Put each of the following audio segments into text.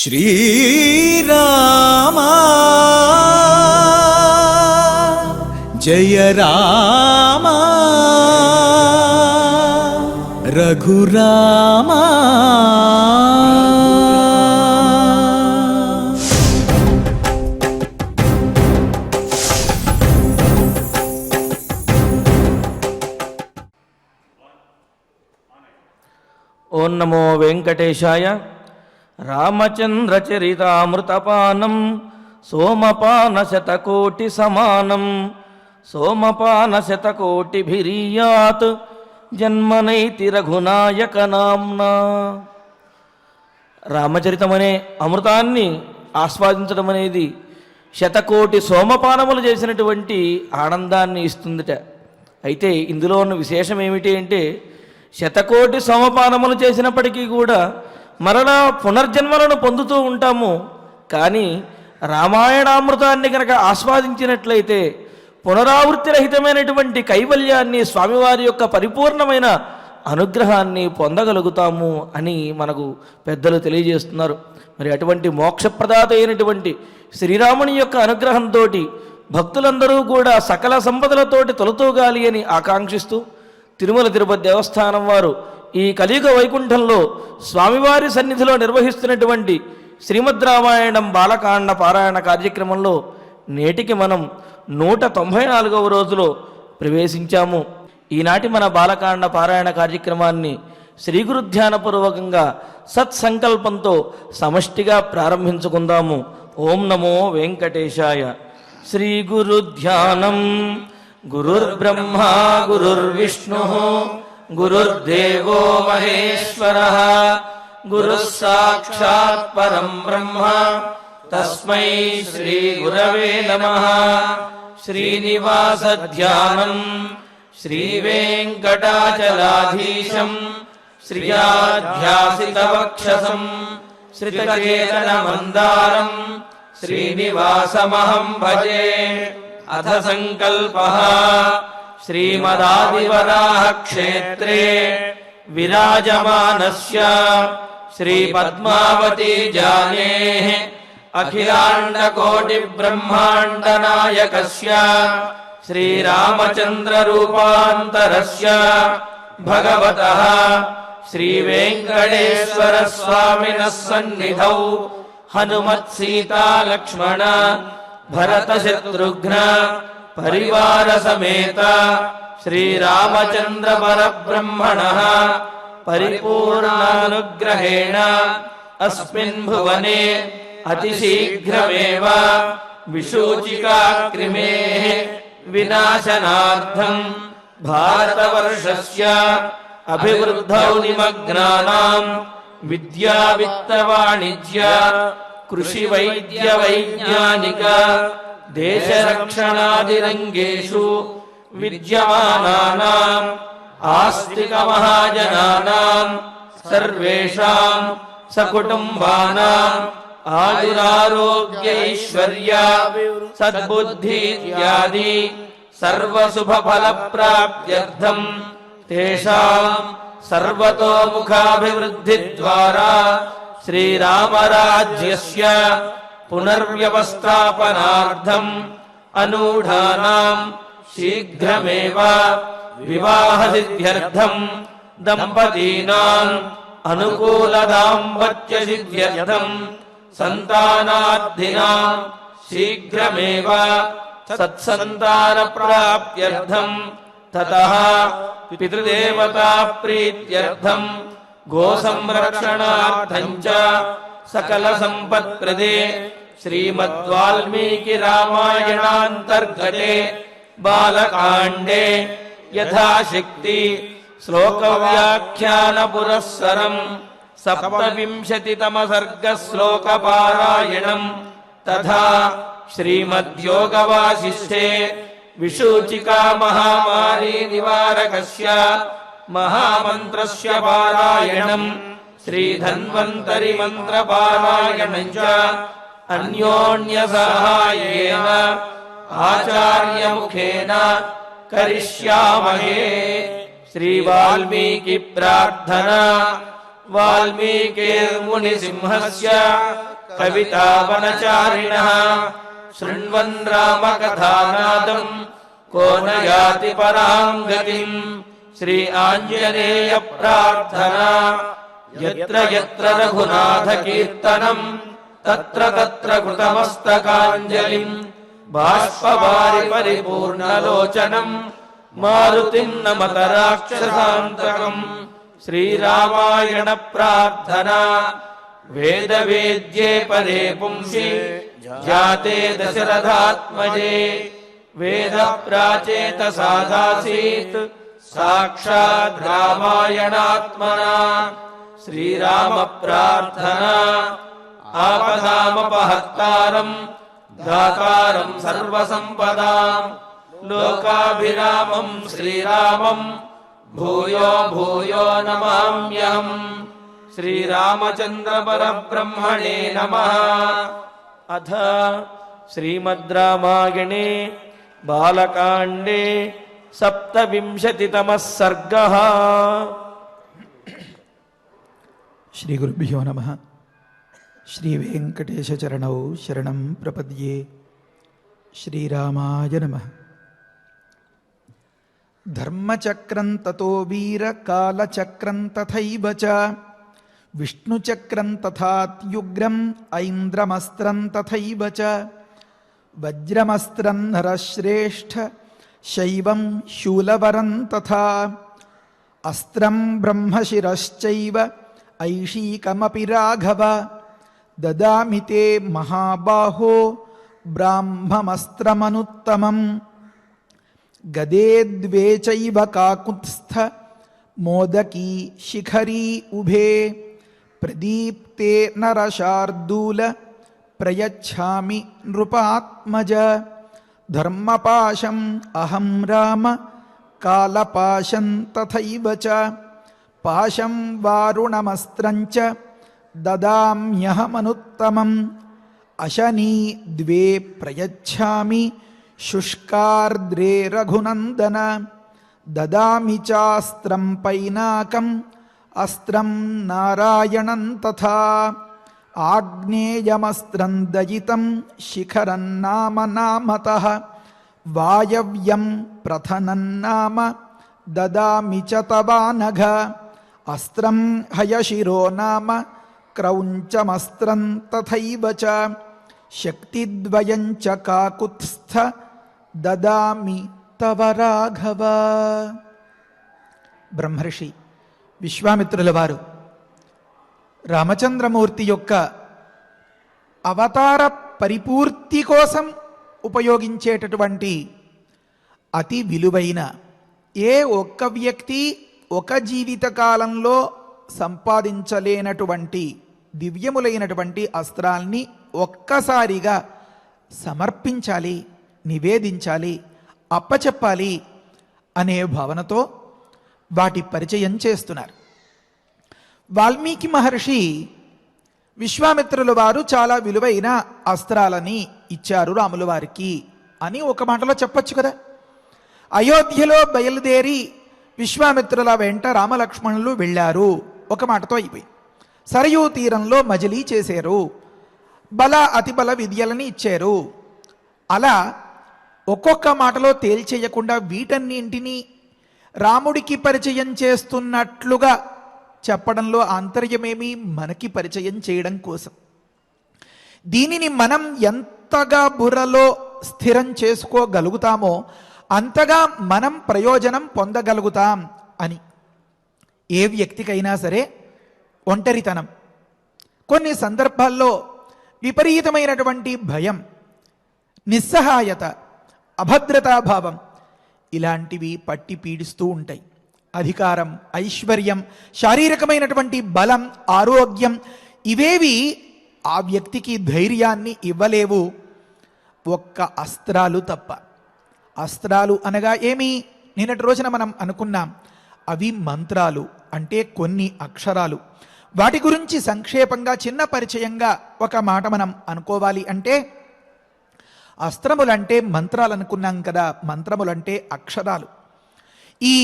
श्रीराम जय राम रघुराम। ओं नमो वेंकटेशाय। रामचंद्रचरितामृतपानं सोमपानशतकोटि समानं सोमपानशतकोटिभिरीयात् जन्मनैति रघुनायक नाम्ना। రామచరితమనే అమృతాన్ని ఆస్వాదించడం అనేది శతకోటి సోమపానములు చేసినటువంటి ఆనందాన్ని ఇస్తుందిట. అయితే ఇందులో ఉన్న విశేషం ఏమిటి అంటే, శతకోటి సోమపానములు చేసినప్పటికీ కూడా మరలా పునర్జన్మలను పొందుతూ ఉంటాము. కానీ రామాయణామృతాన్ని కనుక ఆస్వాదించినట్లయితే పునరావృత్తి రహితమైనటువంటి కైవల్యాన్ని, స్వామివారి యొక్క పరిపూర్ణమైన అనుగ్రహాన్ని పొందగలుగుతాము అని మనకు పెద్దలు తెలియజేస్తున్నారు. మరి అటువంటి మోక్షప్రదాత అయినటువంటి శ్రీరాముని యొక్క అనుగ్రహంతో భక్తులందరూ కూడా సకల సంపదలతోటి తొలతూగాలి అని ఆకాంక్షిస్తూ తిరుమల తిరుపతి దేవస్థానం వారు ఈ కలియుగ వైకుంఠంలో స్వామివారి సన్నిధిలో నిర్వహిస్తున్నటువంటి శ్రీమద్ రామాయణం బాలకాండ పారాయణ కార్యక్రమంలో నేటికి మనం 194వ రోజులో ప్రవేశించాము. ఈనాటి మన బాలకాండ పారాయణ కార్యక్రమాన్ని శ్రీ గురు ధ్యానపూర్వకంగా సత్సంకల్పంతో సమష్టిగా ప్రారంభించుకుందాము. ఓం నమో వెంకటేశాయ. శ్రీ గురు ధ్యానం. గురుర్బ్రహ్మ గురుర్విష్ణు గురుర్దేవో మహేశ్వరః గురుః సాక్షాత్ పరం బ్రహ్మ తస్మై శ్రీ గురవే నమః. శ్రీనివాస ధ్యానం. శ్రీ వెంకటాచలాధీశం శ్రియాధ్యాసిత వక్షసం శ్రితకేతన మందారం శ్రీనివాసమహం భజే. అథ సంకల్పః. శ్రీమదాదివరాహ క్షేత్రే విరాజమానస్య శ్రీ పద్మావతి జానేః అఖిలాండ కోటి బ్రహ్మాండ నాయకస్య శ్రీరామచంద్ర రూపాంతరస్య భగవతః శ్రీ వెంకటేశ్వర స్వామినః సన్నిధౌ హనుమత్ సీతా లక్ష్మణ భరత శత్రుఘ్న పరివార సమేత శ్రీరామచంద్ర పరబ్రహ్మణః పరిపూర్ణానుగ్రహేణ అస్మిన్ భువనే అతిశీఘ్రమేవ విశూచికా క్రిమేః వినాశనార్థం భారతవర్షస్య అభివృద్ధౌ నిమగ్నానాం విద్యా విత్త వాణిజ్య కృషి వైద్య వైజ్ఞానిక దేశ రక్షణాదిరంగేషు విద్యమానానాం ఆస్తిక మహాజనానాం సర్వేషాం సకుటుంబానాం ఆయురారోగ్యైశ్వర్య సద్బుద్ధి ఇత్యాది సర్వశుభఫల ప్రాప్త్యర్థం తేషాం సర్వతోముఖాభివృద్ధి ద్వారా శ్రీరామరాజ్యస్య పునర్వ్యవస్థాపనార్థం అనూఢానాం శీఘ్రమేవ వివాహసిద్ధ్యర్థం దంపతీనాం అనుకూల దాంపత్య సిద్ధ్యర్థం సంతానార్థినాం శీఘ్రమేవ సత్సంతాన ప్రాప్త్యర్థం తతః పితృదేవతా ప్రీత్యర్థం గో సంరక్షణార్థం చ సకల సంపత్ప్రదే శ్రీమద్వాల్మీకి రామాయణాంతర్గతే బాలకాండే యథాశక్తి శ్లోక వ్యాఖ్యాన పురస్సరం 27తమ సర్గ శ్లోక పారాయణం తథా శ్రీమద్యోగ వాసిష్ఠే విశూచికా మహామారీ నివారకస్య మహామంత్రస్య పారాయణం శ్రీధన్వంతరి మంత్ర పారాయణం చ అన్యోన్య సహాయేన ఆచార్య ముఖేన కరిష్యామహే. శ్రీ వాల్మీకి ప్రార్థన. వాల్మీకిర్మునిసింహస్య कवितावनचारिणः शृण्वन् रामकथानादम् को न याति पराम् गतिम् श्री आञ्जनेय प्रार्थना यत्र यत्र रघुनाथकीर्तनम् तत्र तत्र कृतमस्तकाञ्जलिम् बाष्पवारि परिपूर्णलोचनम् मारुतिम् नमत राक्षसान्तकम् श्रीरामायण प्रार्थना वेदवेद्ये परे पुंसि जाते दशरथात्मजे वेद प्राचेतसादासीत् साक्षात् रामायणात्मना श्रीराम प्रार्थना आपदामपहर्तारम् दातारम् सर्वसम्पदाम् लोकाभिरामम् श्रीरामम् भूयो भूयो नमाम्यहम् श्रीरामचन्द्र परब्रह्मणे नमः। अथ श्रीमद् रामायणे बालकाण्डे 27तमः सर्गः। श्री गुरुभ्यो नमः। श्री वेंकटेश चरणौ शरणं प्रपद्ये। श्रीरामाय नमः। धर्मचक्रं ततो वीर कालचक्रं तथैव च विष्णुचक्रं तथात्युग्रम् ऐन्द्रमस्त्रं तथैव च वज्रमस्त्रं नरश्रेष्ठ शैवं शूलवरं तथा अस्त्रं ब्रह्मशिरश्चैव ऐशीकमपि राघव ददामि ते महाबाहो ब्राह्ममस्त्रमनुत्तमम् गदे द्वे चैव काकुत्स्थ मोदकी शिखरी उभे प्रदीप्ते नरशार्दूल प्रयच्छामि नृपात्मज धर्मपाशम् अहं राम कालपाशं तथैव च पाशं वारुणमस्त्रं च ददाम्यहमनुत्तमम् अशनी द्वे प्रयच्छामि शुष्कार्द्रे रघुनन्दन ददामि चास्त्रं पैनाकम् अस्त्रं नारायणं तथा आग्नेयमस्त्रं दयितं शिखरं नाम नामतः वायव्यं प्रथनं नाम ददामि च तवानघ अस्त्रं हयशिरो नाम क्रौञ्चमस्त्रं तथैव च शक्तिद्वयं च काकुत्स्थ ददामि तव राघव। బ్రహ్మర్షి విశ్వామిత్రుల వారు రామచంద్రమూర్తి యొక్క అవతార పరిపూర్తి కోసం ఉపయోగించేటటువంటి అతి విలువైన ఏ ఒక్క వ్యక్తి ఒక జీవిత కాలంలో సంపాదించలేనటువంటి దివ్యములైనటువంటి అస్త్రాల్ని ఒక్కసారిగా సమర్పించాలి, నివేదించాలి, అప్పచెప్పాలి అనే భావనతో వాటి పరిచయం చేస్తున్నారు. వాల్మీకి మహర్షి విశ్వామిత్రుల వారు చాలా విలువైన అస్త్రాలని ఇచ్చారు రాముల వారికి అని ఒక మాటలో చెప్పొచ్చు కదా. అయోధ్యలో బయలుదేరి విశ్వామిత్రుల వెంట రామలక్ష్మణులు వెళ్ళారు, ఒక మాటతో అయిపోయి. సరయూ తీరంలో మజిలీ చేశారు, బల అతిబల విద్యలని ఇచ్చారు. అలా ఒక్కొక్క మాటలో తేల్చేయకుండా వీటన్నింటినీ రాముడికి పరిచయం చేస్తున్నట్లుగా చెప్పడంలో ఆంతర్యమేమి, మనకి పరిచయం చేయడం కోసం. దీనిని మనం ఎంతగా బుర్రలో స్థిరం చేసుకోగలుగుతామో అంతగా మనం ప్రయోజనం పొందగలుగుతాం అని. ఏ వ్యక్తికైనా సరే ఒంటరితనం, కొన్ని సందర్భాల్లో విపరీతమైనటువంటి భయం, నిస్సహాయత, అభద్రతాభావం ఇలాంటివి పట్టి పీడిస్తూ ఉంటాయి. అధికారం, ఐశ్వర్యం, శారీరకమైనటువంటి బలం, ఆరోగ్యం ఇవేవి ఆ వ్యక్తికి ధైర్యాన్ని ఇవ్వలేవు, ఒక్క అస్త్రాలు తప్ప. అస్త్రాలు అనగా ఏమి? నిన్నటి రోజున మనం అనుకున్నాం, అవి మంత్రాలు, అంటే కొన్ని అక్షరాలు. వాటి గురించి సంక్షేపంగా చిన్న పరిచయంగా ఒక మాట మనం అనుకోవాలి. అంటే అస్త్రములంటే మంత్రాలు అనుకున్నాం కదా, మంత్రములంటే అక్షరాలు. ఈ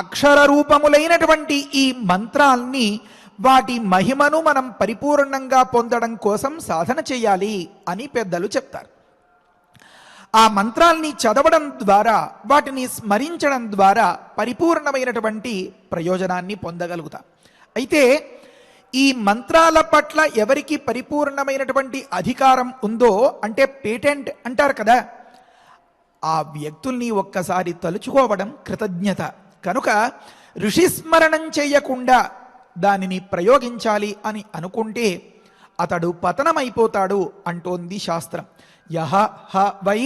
అక్షర రూపములైనటువంటి ఈ మంత్రాల్ని వాటి మహిమను మనం పరిపూర్ణంగా పొందడం కోసం సాధన చేయాలి అని పెద్దలు చెప్తారు. ఆ మంత్రాల్ని చదవడం ద్వారా, వాటిని స్మరించడం ద్వారా పరిపూర్ణమైనటువంటి ప్రయోజనాన్ని పొందగలుగుతాం. అయితే ఈ మంత్రాల పట్ల ఎవరికి పరిపూర్ణమైనటువంటి అధికారం ఉందో, అంటే పేటెంట్ అంటారు కదా, ఆ వ్యక్తుల్ని ఒక్కసారి తలుచుకోవడం కృతజ్ఞత. కనుక ఋషిస్మరణం చేయకుండా దానిని ప్రయోగించాలి అని అనుకుంటే అతడు పతనమైపోతాడు అంటోంది శాస్త్రం. యహ హ వై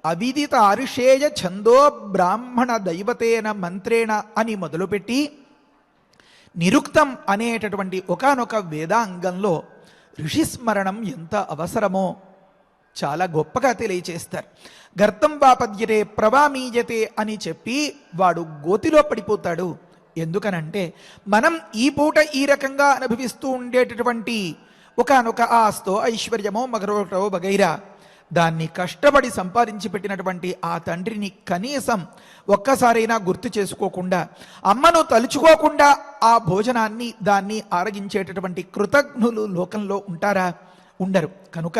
అవిదిత అరుషేయ ఛందో బ్రాహ్మణ దైవతేన మంత్రేణ అని మొదలుపెట్టి నిరుక్తం అనేటటువంటి ఒకానొక వేదాంగంలో ఋషిస్మరణం ఎంత అవసరమో చాలా గొప్పగా తెలియచేస్తారు. గర్తం వాపద్యతే ప్రవామీయతే అని చెప్పి వాడు గోతిలో పడిపోతాడు. ఎందుకనంటే మనం ఈ పూట ఈ రకంగా అనుభవిస్తూ ఉండేటటువంటి ఒకానొక ఆస్తో ఐశ్వర్యమో మగరోటో వగైరా దాన్ని కష్టపడి సంపాదించి పెట్టినటువంటి ఆ తండ్రిని కనీసం ఒక్కసారైనా గుర్తు చేసుకోకుండా, అమ్మను తలుచుకోకుండా ఆ భోజనాన్ని దాన్ని ఆరగించేటటువంటి కృతజ్ఞులు లోకంలో ఉంటారా? ఉండరు. కనుక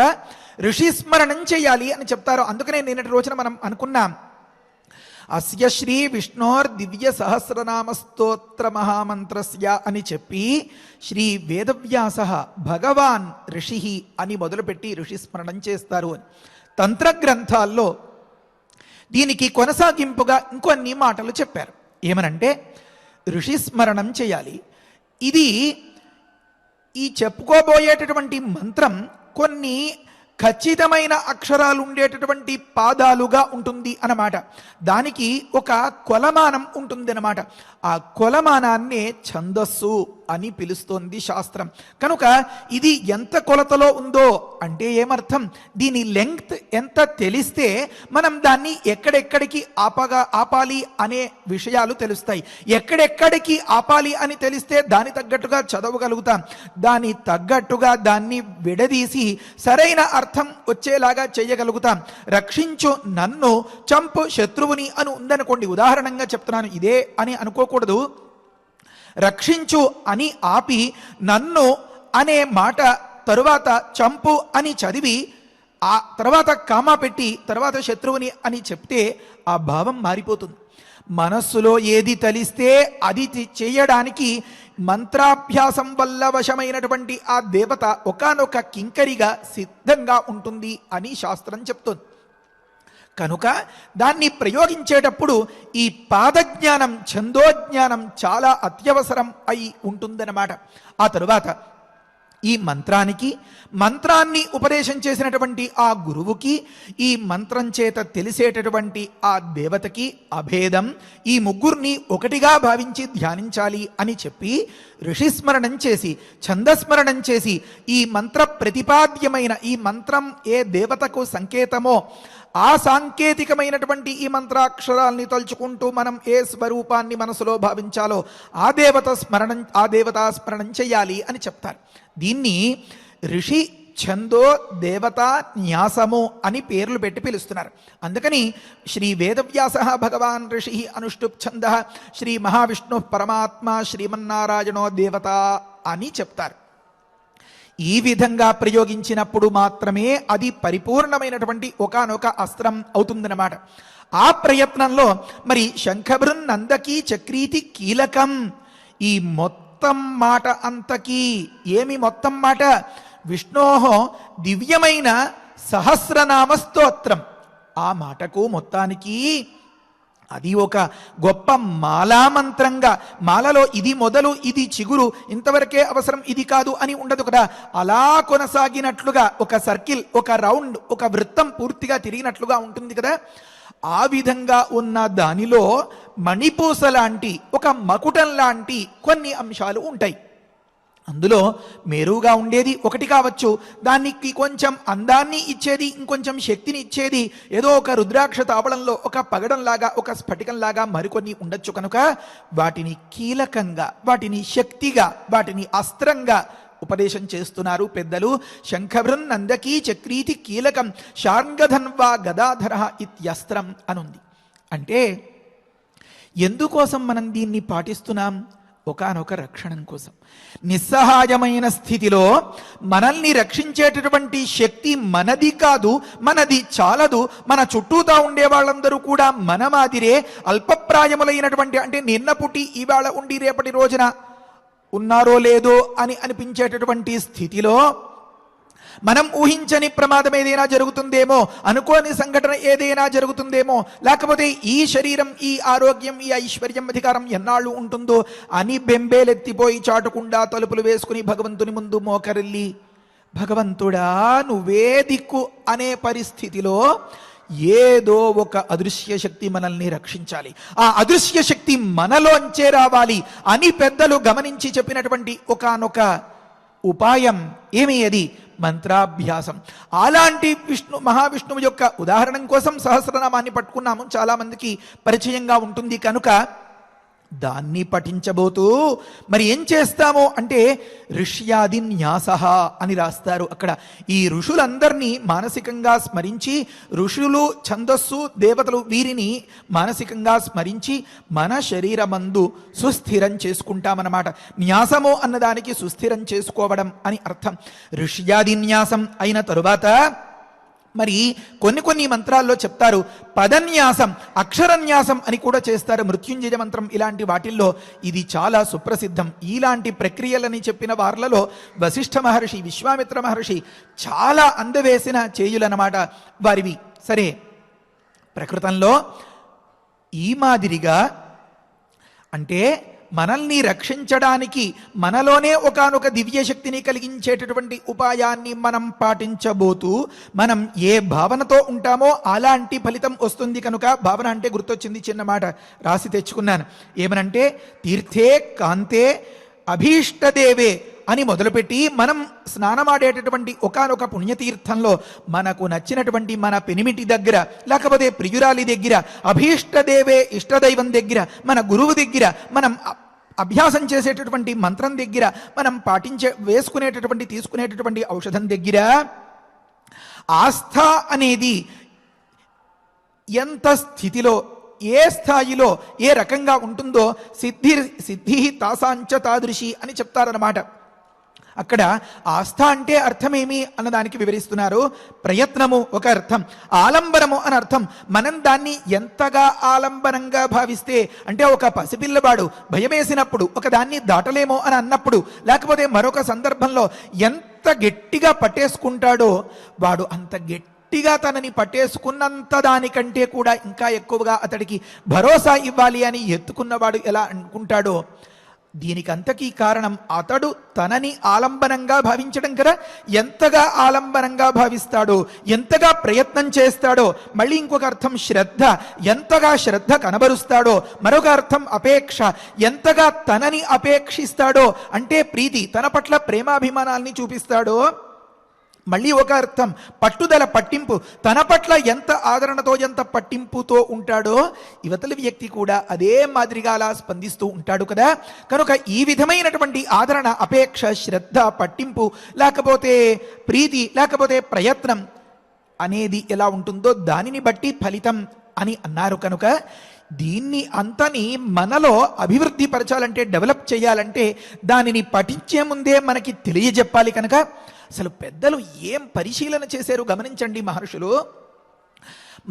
ఋషిస్మరణం చేయాలి అని చెప్తారు. అందుకనే నిన్నటి రోజున మనం అనుకున్నాం, అస్య శ్రీ విష్ణోర్ దివ్య సహస్రనామ స్తోత్ర మహామంత్రస్య అని చెప్పి శ్రీ వేదవ్యాస భగవాన్ ఋషి అని మొదలుపెట్టి ఋషిస్మరణం చేస్తారు అని తంత్ర గ్రంథాల్లో దీనికి కొనసాగింపుగా ఇంకొన్ని మాటలు చెప్పారు. ఏమనంటే ఋషిస్మరణం చేయాలి. ఇది ఈ చెప్పుకోబోయేటటువంటి మంత్రం కొన్ని ఖచ్చితమైన అక్షరాలు ఉండేటటువంటి పాదాలుగా ఉంటుంది అన్నమాట. దానికి ఒక కొలమానం ఉంటుంది అన్నమాట. ఆ కొలమానాన్నే ఛందస్సు అని పిలుస్తోంది శాస్త్రం. కనుక ఇది ఎంత కొలతలో ఉందో అంటే ఏమర్థం, దీని లెంగ్త్ ఎంత తెలిస్తే మనం దాన్ని ఎక్కడెక్కడికి ఆపాలి అనే విషయాలు తెలుస్తాయి. ఎక్కడెక్కడికి ఆపాలి అని తెలిస్తే దాని తగ్గట్టుగా చదవగలుగుతాం. దాని తగ్గట్టుగా దాన్ని విడదీసి సరైన అర్థం వచ్చేలాగా చేయగలుగుతాం. రక్షించు నన్ను, చంపు శత్రువుని అని ఉందనుకోండి, ఉదాహరణంగా చెప్తున్నాను, ఇదే అని అనుకోకూడదు. రక్షించు అని ఆపి నన్ను అనే మాట తరువాత చంపు అని చదివి ఆ తర్వాత కామా పెట్టి తర్వాత శత్రువుని అని చెప్తే ఆ భావం మారిపోతుంది. మనస్సులో ఏది తలిస్తే అది చేయడానికి మంత్రాభ్యాసం వల్ల వశమైనటువంటి ఆ దేవత ఒకానొక కింకరిగా సిద్ధంగా ఉంటుంది అని శాస్త్రం చెప్తుంది. కనుక దాన్ని ప్రయోగించేటప్పుడు ఈ పాదజ్ఞానం, ఛందోజ్ఞానం చాలా అత్యవసరం అయి ఉంటుందన్నమాట. ఆ తరువాత ఈ మంత్రాన్ని ఉపదేశం చేసినటువంటి ఆ గురువుకి, ఈ మంత్రం చేత తెలిసేటటువంటి ఆ దేవతకి అభేదం, ఈ ముగ్గురిని ఒకటిగా భావించి ధ్యానించాలి అని చెప్పి ఋషిస్మరణం చేసి, ఛందస్మరణం చేసి, ఈ మంత్ర ప్రతిపాద్యమైన ఈ మంత్రం ఏ దేవతకు సంకేతమో ఆ సాంకేతికమైనటువంటి ఈ మంత్రాక్షరాల్ని తలుచుకుంటూ మనం ఏ స్వరూపాన్ని మనసులో భావించాలో ఆ దేవతా స్మరణం చెయ్యాలి అని చెప్తారు. దీన్ని ఋషి ఛందో దేవతా న్యాసము అని పేర్లు పెట్టి పిలుస్తున్నారు. అందుకని శ్రీ వేదవ్యాస భగవాన్ ఋషి అనుష్టుప్ ఛంద, శ్రీ మహావిష్ణు పరమాత్మ శ్రీమన్నారాయణో దేవత అని చెప్తారు. ఈ విధంగా ప్రయోగించినప్పుడు మాత్రమే అది పరిపూర్ణమైనటువంటి ఒకానొక అస్త్రం అవుతుందన్నమాట. ఆ ప్రయత్నంలో మరి శంఖభృన్నందకీ చక్రీతి కీలకం. ఈ మొత్తం మాట అంతకీ ఏమి మొత్తం మాట? విష్ణోహో దివ్యమైన సహస్రనామ స్తోత్రం. ఆ మాటకు మొత్తానికి అది ఒక గొప్ప మాలామంత్రంగా, మాలలో ఇది మొదలు ఇది చిగురు, ఇంతవరకే అవసరం ఇది కాదు అని ఉండదు కదా. అలా కొనసాగినట్లుగా ఒక సర్కిల్, ఒక రౌండ్, ఒక వృత్తం పూర్తిగా తిరిగినట్లుగా ఉంటుంది కదా. ఆ విధంగా ఉన్న దానిలో మణిపూస లాంటి, ఒక మకుటం లాంటి కొన్ని అంశాలు ఉంటాయి. అందులో మేరుగా ఉండేది ఒకటి కావచ్చు, దానికి కొంచెం అందాన్ని ఇచ్చేది, ఇంకొంచెం శక్తిని ఇచ్చేది ఏదో ఒక రుద్రాక్ష తాపడంలో ఒక పగడంలాగా, ఒక స్ఫటికంలాగా మరికొన్ని ఉండొచ్చు. కనుక వాటిని కీలకంగా, వాటిని శక్తిగా, వాటిని అస్త్రంగా ఉపదేశం చేస్తున్నారు పెద్దలు. శంఖభృన్నందకీ చక్రీతి కీలకం శార్ంగధన్వా గదాధర ఇత్యస్త్రం అనుంది. అంటే ఎందుకోసం మనం దీన్ని పాటిస్తున్నాం ఒకానొక రక్షణం కోసం. నిస్సహాయమైన స్థితిలో మనల్ని రక్షించేటటువంటి శక్తి మనది కాదు, మనది చాలదు. మన చుట్టూతా ఉండే వాళ్ళందరూ కూడా మన మాదిరే అల్పప్రాయములైనటువంటి, అంటే నిన్న పుట్టి ఇవాళ ఉండి రేపటి రోజున ఉన్నారో లేదో అని అనిపించేటటువంటి స్థితిలో మనం ఊహించని ప్రమాదం ఏదైనా జరుగుతుందేమో, అనుకోని సంఘటన ఏదైనా జరుగుతుందేమో, లేకపోతే ఈ శరీరం, ఈ ఆరోగ్యం, ఈ ఐశ్వర్యం, అధికారం ఎన్నాళ్ళు ఉంటుందో అని బెంబేలెత్తిపోయి చాటుకుండా తలుపులు వేసుకుని భగవంతుని ముందు మోకరిల్లి, భగవంతుడా నువ్వే దిక్కు అనే పరిస్థితిలో ఏదో ఒక అదృశ్య శక్తి మనల్ని రక్షించాలి, ఆ అదృశ్య శక్తి మనలోంచే రావాలి అని పెద్దలు గమనించి చెప్పినటువంటి ఒకానొక ఉపాయం ఏమి? అది మంత్రాభ్యాసం. అలాంటి మహావిష్ణువు యొక్క ఉదాహరణం కోసం సహస్రనామాన్ని పట్టుకున్నాము, చాలా మందికి పరిచయంగా ఉంటుంది కనుక దాన్ని పఠించబోతూ మరి ఏం చేస్తామో అంటే ఋష్యాది న్యాస అని రాస్తారు అక్కడ. ఈ ఋషులందరినీ మానసికంగా స్మరించి, ఋషులు, ఛందస్సు, దేవతలు వీరిని మానసికంగా స్మరించి మన శరీరమందు సుస్థిరం చేసుకుంటామన్నమాట. న్యాసము అన్నదానికి సుస్థిరం చేసుకోవడం అని అర్థం. ఋష్యాది న్యాసం అయిన తరువాత మరి కొన్ని మంత్రాల్లో చెప్తారు పదన్యాసం, అక్షరన్యాసం అని కూడా చేస్తారు. మృత్యుంజయ మంత్రం ఇలాంటి వాటిల్లో ఇది చాలా సుప్రసిద్ధం. ఇలాంటి ప్రక్రియలని చెప్పిన వార్లలో వశిష్ఠ మహర్షి, విశ్వామిత్ర మహర్షి చాలా అందవేసిన చేయులన్నమాట వారివి. సరే, ప్రకృతంలో ఈ మాదిరిగా అంటే మనల్ని రక్షించడానికి మనలోనే ఒకానొక దివ్యశక్తిని కలిగించేటటువంటి ఉపాయాన్ని మనం పాటించబోతూ మనం ఏ భావనతో ఉంటామో అలాంటి ఫలితం వస్తుంది. కనుక భావన అంటే గుర్తొచ్చింది, చిన్న మాట రాసి తెచ్చుకున్నాను. ఏమనంటే తీర్థే కాంతే అభీష్టదేవే అని మొదలుపెట్టి మనం స్నానమాడేటటువంటి ఒకానొక పుణ్యతీర్థంలో మనకు నచ్చినటువంటి మన పెనిమిటి దగ్గర, లేకపోతే ప్రియురాలి దగ్గర, అభీష్టదేవే ఇష్టదైవం దగ్గర, మన గురువు దగ్గర, మనం అభ్యాసం చేసేటటువంటి మంత్రం దగ్గర, మనం వేసుకునేటటువంటి తీసుకునేటటువంటి ఔషధం దగ్గర ఆస్థ అనేది ఎంత స్థితిలో, ఏ స్థాయిలో, ఏ రకంగా ఉంటుందో సిద్ధి తాసాంచ తాదృశి అని చెప్తారన్నమాట. అక్కడ ఆస్థ అంటే అర్థమేమి అన్నదానికి వివరిస్తున్నారు. ప్రయత్నము ఒక అర్థం, ఆలంబనము అని అర్థం. మనం దాన్ని ఎంతగా ఆలంబనంగా భావిస్తే, అంటే ఒక పసిపిల్లవాడు భయమేసినప్పుడు ఒక దాన్ని దాటలేమో అని అన్నప్పుడు, లేకపోతే మరొక సందర్భంలో ఎంత గట్టిగా పట్టేసుకుంటాడో వాడు అంత గట్టిగా తనని పట్టేసుకున్నంత దానికంటే కూడా ఇంకా ఎక్కువగా అతడికి భరోసా ఇవ్వాలి అని ఎత్తుకున్నవాడు ఎలా అనుకుంటాడో, దీనికంతకీ కారణం అతడు తనని ఆలంబనంగా భావించడం కదా. ఎంతగా ఆలంబనంగా భావిస్తాడో, ఎంతగా ప్రయత్నం చేస్తాడో. మళ్ళీ ఇంకొక అర్థం శ్రద్ధ, ఎంతగా శ్రద్ధ కనబరుస్తాడో. మరొక అర్థం అపేక్ష, ఎంతగా తనని అపేక్షిస్తాడో అంటే ప్రీతి, తన పట్ల ప్రేమాభిమానాల్ని చూపిస్తాడో. మళ్ళీ ఒక అర్థం పట్టుదల, పట్టింపు, తన పట్ల ఎంత ఆదరణతో, ఎంత పట్టింపుతో ఉంటాడో యువతల వ్యక్తి కూడా అదే మాదిరిగా అలా స్పందిస్తూ ఉంటాడు కదా. కనుక ఈ విధమైనటువంటి ఆదరణ, అపేక్ష, శ్రద్ధ, పట్టింపు, లేకపోతే ప్రీతి, లేకపోతే ప్రయత్నం అనేది ఎలా ఉంటుందో దానిని బట్టి ఫలితం అని అన్నారు. కనుక దీన్ని అంతని మనలో అభివృద్ధి పరచాలంటే, డెవలప్ చేయాలంటే దానిని పఠించే ముందే మనకి తెలియజెప్పాలి. కనుక అసలు పెద్దలు ఏం పరిశీలన చేశారు గమనించండి మహర్షులు.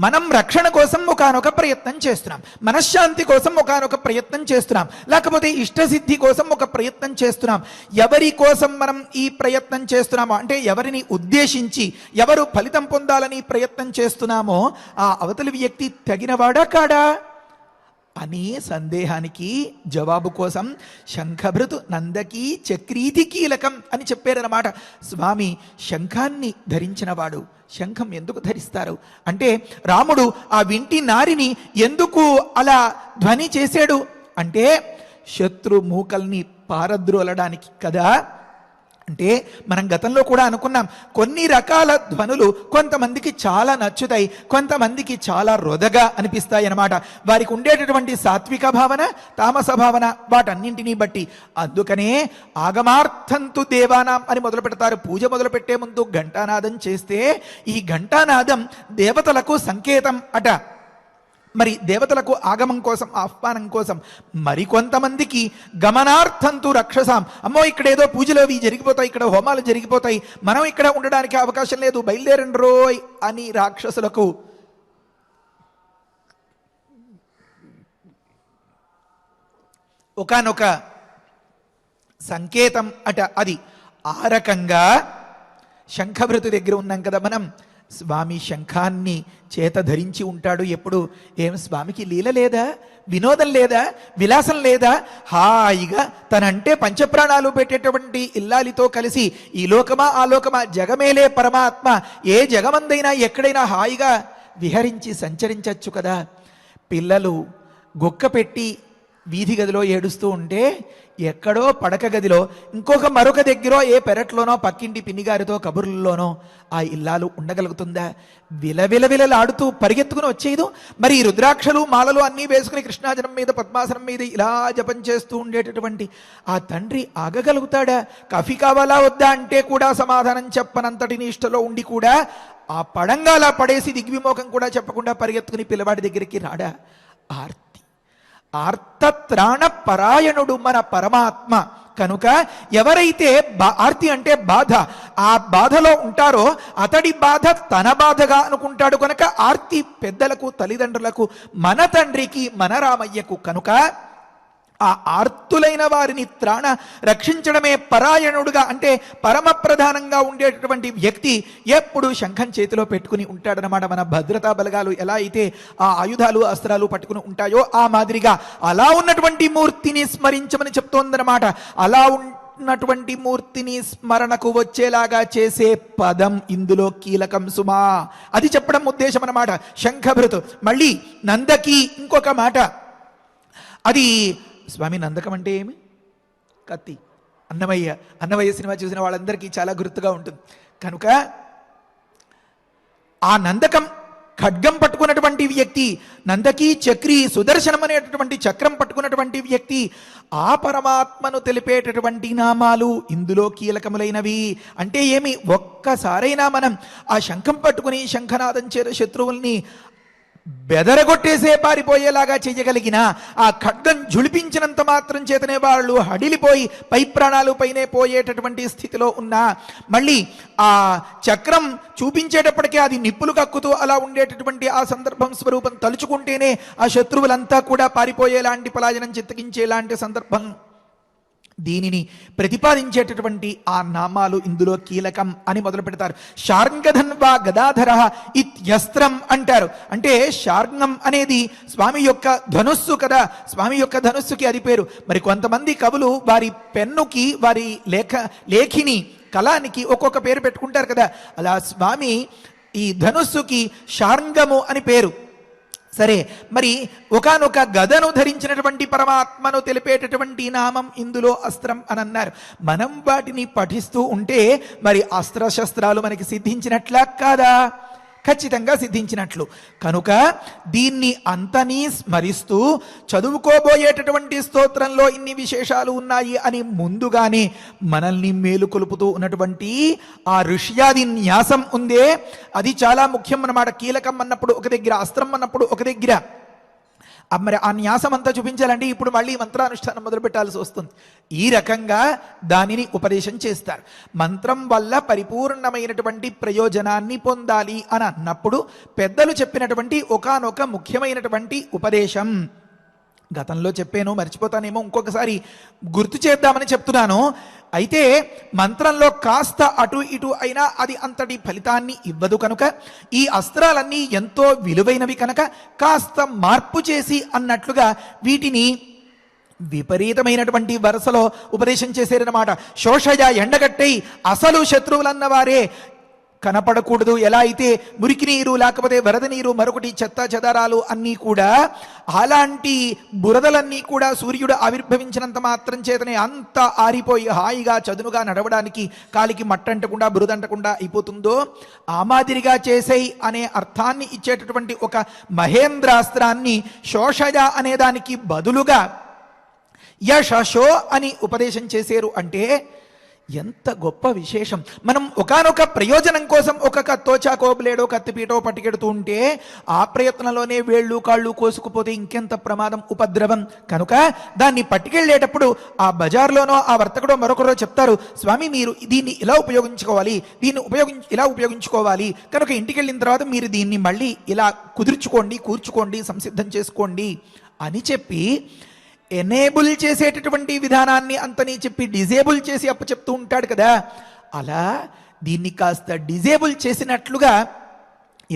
మనం రక్షణ కోసం ఒకానొక ప్రయత్నం చేస్తున్నాం, మనశ్శాంతి కోసం ఒకానొక ప్రయత్నం చేస్తున్నాం, లేకపోతే ఇష్టసిద్ధి కోసం ఒక ప్రయత్నం చేస్తున్నాం. ఎవరి కోసం మనం ఈ ప్రయత్నం చేస్తున్నామో, అంటే ఎవరిని ఉద్దేశించి, ఎవరు ఫలితం పొందాలని ప్రయత్నం చేస్తున్నామో ఆ అవతలి వ్యక్తి తగినవాడా కాడా అనే సందేహానికి జవాబు కోసం శంఖభృతు నందకీ చక్రీతి కీలకం అని చెప్పారన్నమాట. స్వామి శంఖాన్ని ధరించినవాడు. శంఖం ఎందుకు ధరిస్తారు అంటే, రాముడు ఆ వింటి నారిని ఎందుకు అలా ధ్వని చేశాడు అంటే శత్రు మూకల్ని పారద్రోలడానికి కదా. అంటే మనం గతంలో కూడా అనుకున్నాం, కొన్ని రకాల ధ్వనులు కొంతమందికి చాలా నచ్చుతాయి, కొంతమందికి చాలా రొదగా అనిపిస్తాయి అన్నమాట. వారికి ఉండేటటువంటి సాత్విక భావన, తామస భావన, వాటన్నింటినీ బట్టి. అందుకనే ఆగమార్థంతు దేవానాం అని మొదలు పెడతారు. పూజ మొదలు పెట్టే ముందు ఘంటానాదం చేస్తే ఈ ఘంటానాదం దేవతలకు సంకేతం అట. మరి దేవతలకు ఆగమం కోసం, ఆహ్వానం కోసం, మరికొంతమందికి గమనార్థంతు రక్షసాం, అమ్మో ఇక్కడ ఏదో పూజలు అవి జరిగిపోతాయి, ఇక్కడ హోమాలు జరిగిపోతాయి, మనం ఇక్కడ ఉండడానికి అవకాశం లేదు, బయలుదేరండి రోయ్ అని రాక్షసులకు ఒకానొక సంకేతం అట అది. ఆ రకంగా శంఖభృతు దగ్గర ఉన్నాం కదా మనం, స్వామి శంఖాన్ని చేత ధరించి ఉంటాడు ఎప్పుడు. ఏం స్వామికి లీల లేదా, వినోదం లేదా, విలాసం లేదా? హాయిగా తనంటే పంచప్రాణాలు పెట్టేటువంటి ఇల్లాలితో కలిసి ఈ లోకమా ఆ లోకమా జగమేలే పరమాత్మ ఏ జగమందైనా ఎక్కడైనా హాయిగా విహరించి సంచరించవచ్చు కదా. పిల్లలు గుక్క పెట్టి వీధి గదిలో ఏడుస్తూ ఉంటే ఎక్కడో పడక గదిలో మరొక దగ్గర ఏ పెరట్లోనో పక్కింటి పిన్నిగారితో కబుర్లలోనో ఆ ఇల్లాలు ఉండగలుగుతుందా? విలవిలవిలలాడుతూ పరిగెత్తుకుని వచ్చేదు. మరి ఈ రుద్రాక్షలు మాలలు అన్నీ వేసుకుని కృష్ణాజనం మీద పద్మాసనం మీద ఇలా జపం చేస్తూ ఉండేటటువంటి ఆ తండ్రి ఆగగలుగుతాడా? కాఫీ కావాలా వద్దా అంటే కూడా సమాధానం చెప్పనంతటి నిష్టలో ఉండి కూడా ఆ పడంగా అలా పడేసి దిగ్విమోఖం కూడా చెప్పకుండా పరిగెత్తుకుని పిల్లవాడి దగ్గరికి రాడా? ఆర్తత్రాణ పరాయణుడు మన పరమాత్మ కనుక ఎవరైతే ఆర్తి అంటే బాధ, ఆ బాధలో ఉంటారో అతడి బాధ తన బాధగా అనుకుంటాడు కనుక ఆర్తి పెద్దలకు, తల్లిదండ్రులకు, మన తండ్రికి, మన రామయ్యకు. కనుక ఆ ఆర్తులైన వారిని త్రాణ రక్షించడమే పరాయణుడుగా అంటే పరమ ప్రధానంగా ఉండేటటువంటి వ్యక్తి ఎప్పుడు శంఖం చేతిలో పెట్టుకుని ఉంటాడనమాట. మన భద్రతా బలగాలు ఎలా అయితే ఆ ఆయుధాలు అస్త్రాలు పట్టుకుని ఉంటాయో ఆ మాదిరిగా అలా ఉన్నటువంటి మూర్తిని స్మరించమని చెప్తోందనమాట. అలా ఉన్నటువంటి మూర్తిని స్మరణకు వచ్చేలాగా చేసే పదం ఇందులో కీలకం సుమా, అది చెప్పడం ఉద్దేశం అన్నమాట. శంఖభృతు మళ్ళీ నందకి ఇంకొక మాట, అది స్వామి నందకం అంటే ఏమి? కత్తి. అన్నమయ్య సినిమా చూసిన వాళ్ళందరికీ చాలా గుర్తుగా ఉంటుంది. కనుక ఆ నందకం ఖడ్గం పట్టుకున్నటువంటి వ్యక్తి, నందకి చక్రి సుదర్శనం అనేటటువంటి చక్రం పట్టుకున్నటువంటి వ్యక్తి, ఆ పరమాత్మను తెలిపేటటువంటి నామాలు ఇందులో కీలకములైనవి. అంటే ఏమి? ఒక్కసారైనా మనం ఆ శంఖం పట్టుకుని శంఖనాదం చేత శత్రువుల్ని బెదరగొట్టేసే పారిపోయేలాగా చేయగలిగిన, ఆ ఖడ్గం జుళిపించినంత మాత్రం చేతనే వాళ్ళు హడిలిపోయి పై ప్రాణాలు పైనే పోయేటటువంటి స్థితిలో ఉన్నా, మళ్ళీ ఆ చక్రం చూపించేటప్పటికే అది నిప్పులు కక్కుతూ అలా ఉండేటటువంటి ఆ సందర్భం స్వరూపం తలుచుకుంటేనే ఆ శత్రువులంతా కూడా పారిపోయేలాంటి, పలాయనం చిత్తగించేలాంటి సందర్భం. దీనిని ప్రతిపాదించేటటువంటి ఆ నామాలు ఇందులో కీలకం అని మొదలు పెడతారు. శార్ంగధన్వా గదాధర ఇత్యస్త్రం అంటారు. అంటే శార్ంగం అనేది స్వామి యొక్క ధనుస్సు కదా, స్వామి యొక్క ధనుస్సుకి అది పేరు. మరి కొంతమంది కవులు వారి పెన్నుకి, వారి లేఖిని కళానికి ఒక్కొక్క పేరు పెట్టుకుంటారు కదా. అలా స్వామి ఈ ధనుస్సుకి శార్ంగము అని పేరు. సరే, మరి ఒకానొక గదను ధరించినటువంటి పరమాత్మను తెలిపేటటువంటి నామం ఇందులో అస్త్రం అని అన్నారు. మనం వాటిని పఠిస్తూ ఉంటే మరి అస్త్రశస్త్రాలు మనకి సిద్ధించినట్లా కాదా? ఖచ్చితంగా సిద్ధించినట్లు. కనుక దీన్ని అంతనీ స్మరిస్తూ చదువుకోబోయేటటువంటి స్తోత్రంలో ఇన్ని విశేషాలు ఉన్నాయి అని ముందుగానే మనల్ని మేలుకొలుపుతూ ఉన్నటువంటి ఆ ఋష్యాది న్యాసం ఉందే, అది చాలా ముఖ్యం అన్నమాట. కీలకం అన్నప్పుడు ఒక దగ్గర, అస్త్రం అన్నప్పుడు ఒక దగ్గర. మరి ఆ న్యాసం అంతా చూపించాలంటే ఇప్పుడు మళ్ళీ మంత్రానుష్ఠానం మొదలు పెట్టాల్సి వస్తుంది. ఈ రకంగా దానిని ఉపదేశం చేస్తారు. మంత్రం వల్ల పరిపూర్ణమైనటువంటి ప్రయోజనాన్ని పొందాలి అని అన్నప్పుడు పెద్దలు చెప్పినటువంటి ఒకానొక ముఖ్యమైనటువంటి ఉపదేశం గతంలో చెప్పాను, మర్చిపోతానేమో, ఇంకొకసారి గుర్తు చేద్దామని చెప్తున్నాను. అయితే మంత్రంలో కాస్త అటు ఇటు అయినా అది అంతటి ఫలితాన్ని ఇవ్వదు కనుక ఈ అస్త్రాలన్నీ ఎంతో విలువైనవి కనుక కాస్త మార్పు చేసి అన్నట్లుగా వీటిని విపరీతమైనటువంటి వరుసలో ఉపదేశం చేశారన్నమాట. శోషయ ఎండగట్టై అసలు శత్రువులన్నవారే కనపడకూడదు. ఎలా అయితే మురికి నీరు, లేకపోతే వరద నీరు, మరొకటి చెత్త చెదారాలు అన్నీ కూడా, అలాంటి బురదలన్నీ కూడా సూర్యుడు ఆవిర్భవించినంత మాత్రం చేతనే అంత ఆరిపోయి హాయిగా చదునుగా నడవడానికి కాలికి మట్టంటకుండా బురదంటకుండా అయిపోతుందో, ఆ మాదిరిగా చేసేయి అనే అర్థాన్ని ఇచ్చేటటువంటి ఒక మహేంద్రాస్త్రాన్ని శోషయ అనే దానికి బదులుగా యశశో అని ఉపదేశం చేశారు. అంటే ఎంత గొప్ప విశేషం. మనం ఒకానొక ప్రయోజనం కోసం ఒక కత్తో చాకో బ్లేడో కత్తిపీటో పట్టుకెడుతూ ఉంటే ఆ ప్రయత్నంలోనే వేళ్ళు కాళ్ళు కోసుకుపోతే ఇంకెంత ప్రమాదం, ఉపద్రవం. కనుక దాన్ని పట్టుకెళ్ళేటప్పుడు ఆ బజార్లోనో ఆ వర్తకుడో మరొకరో చెప్తారు, స్వామి మీరు దీన్ని ఇలా ఉపయోగించుకోవాలి, దీన్ని ఇలా ఉపయోగించుకోవాలి, కనుక ఇంటికి వెళ్ళిన తర్వాత మీరు దీన్ని మళ్ళీ ఇలా కుదుర్చుకోండి, కూర్చుకోండి, సంసిద్ధం చేసుకోండి అని చెప్పి ఎనేబుల్ చేసేటటువంటి విధానాన్ని అంతని చెప్పి డిజేబుల్ చేసి చెప్తూ ఉంటాడు కదా. అలా దీన్ని కాస్త డిజేబుల్ చేసినట్లుగా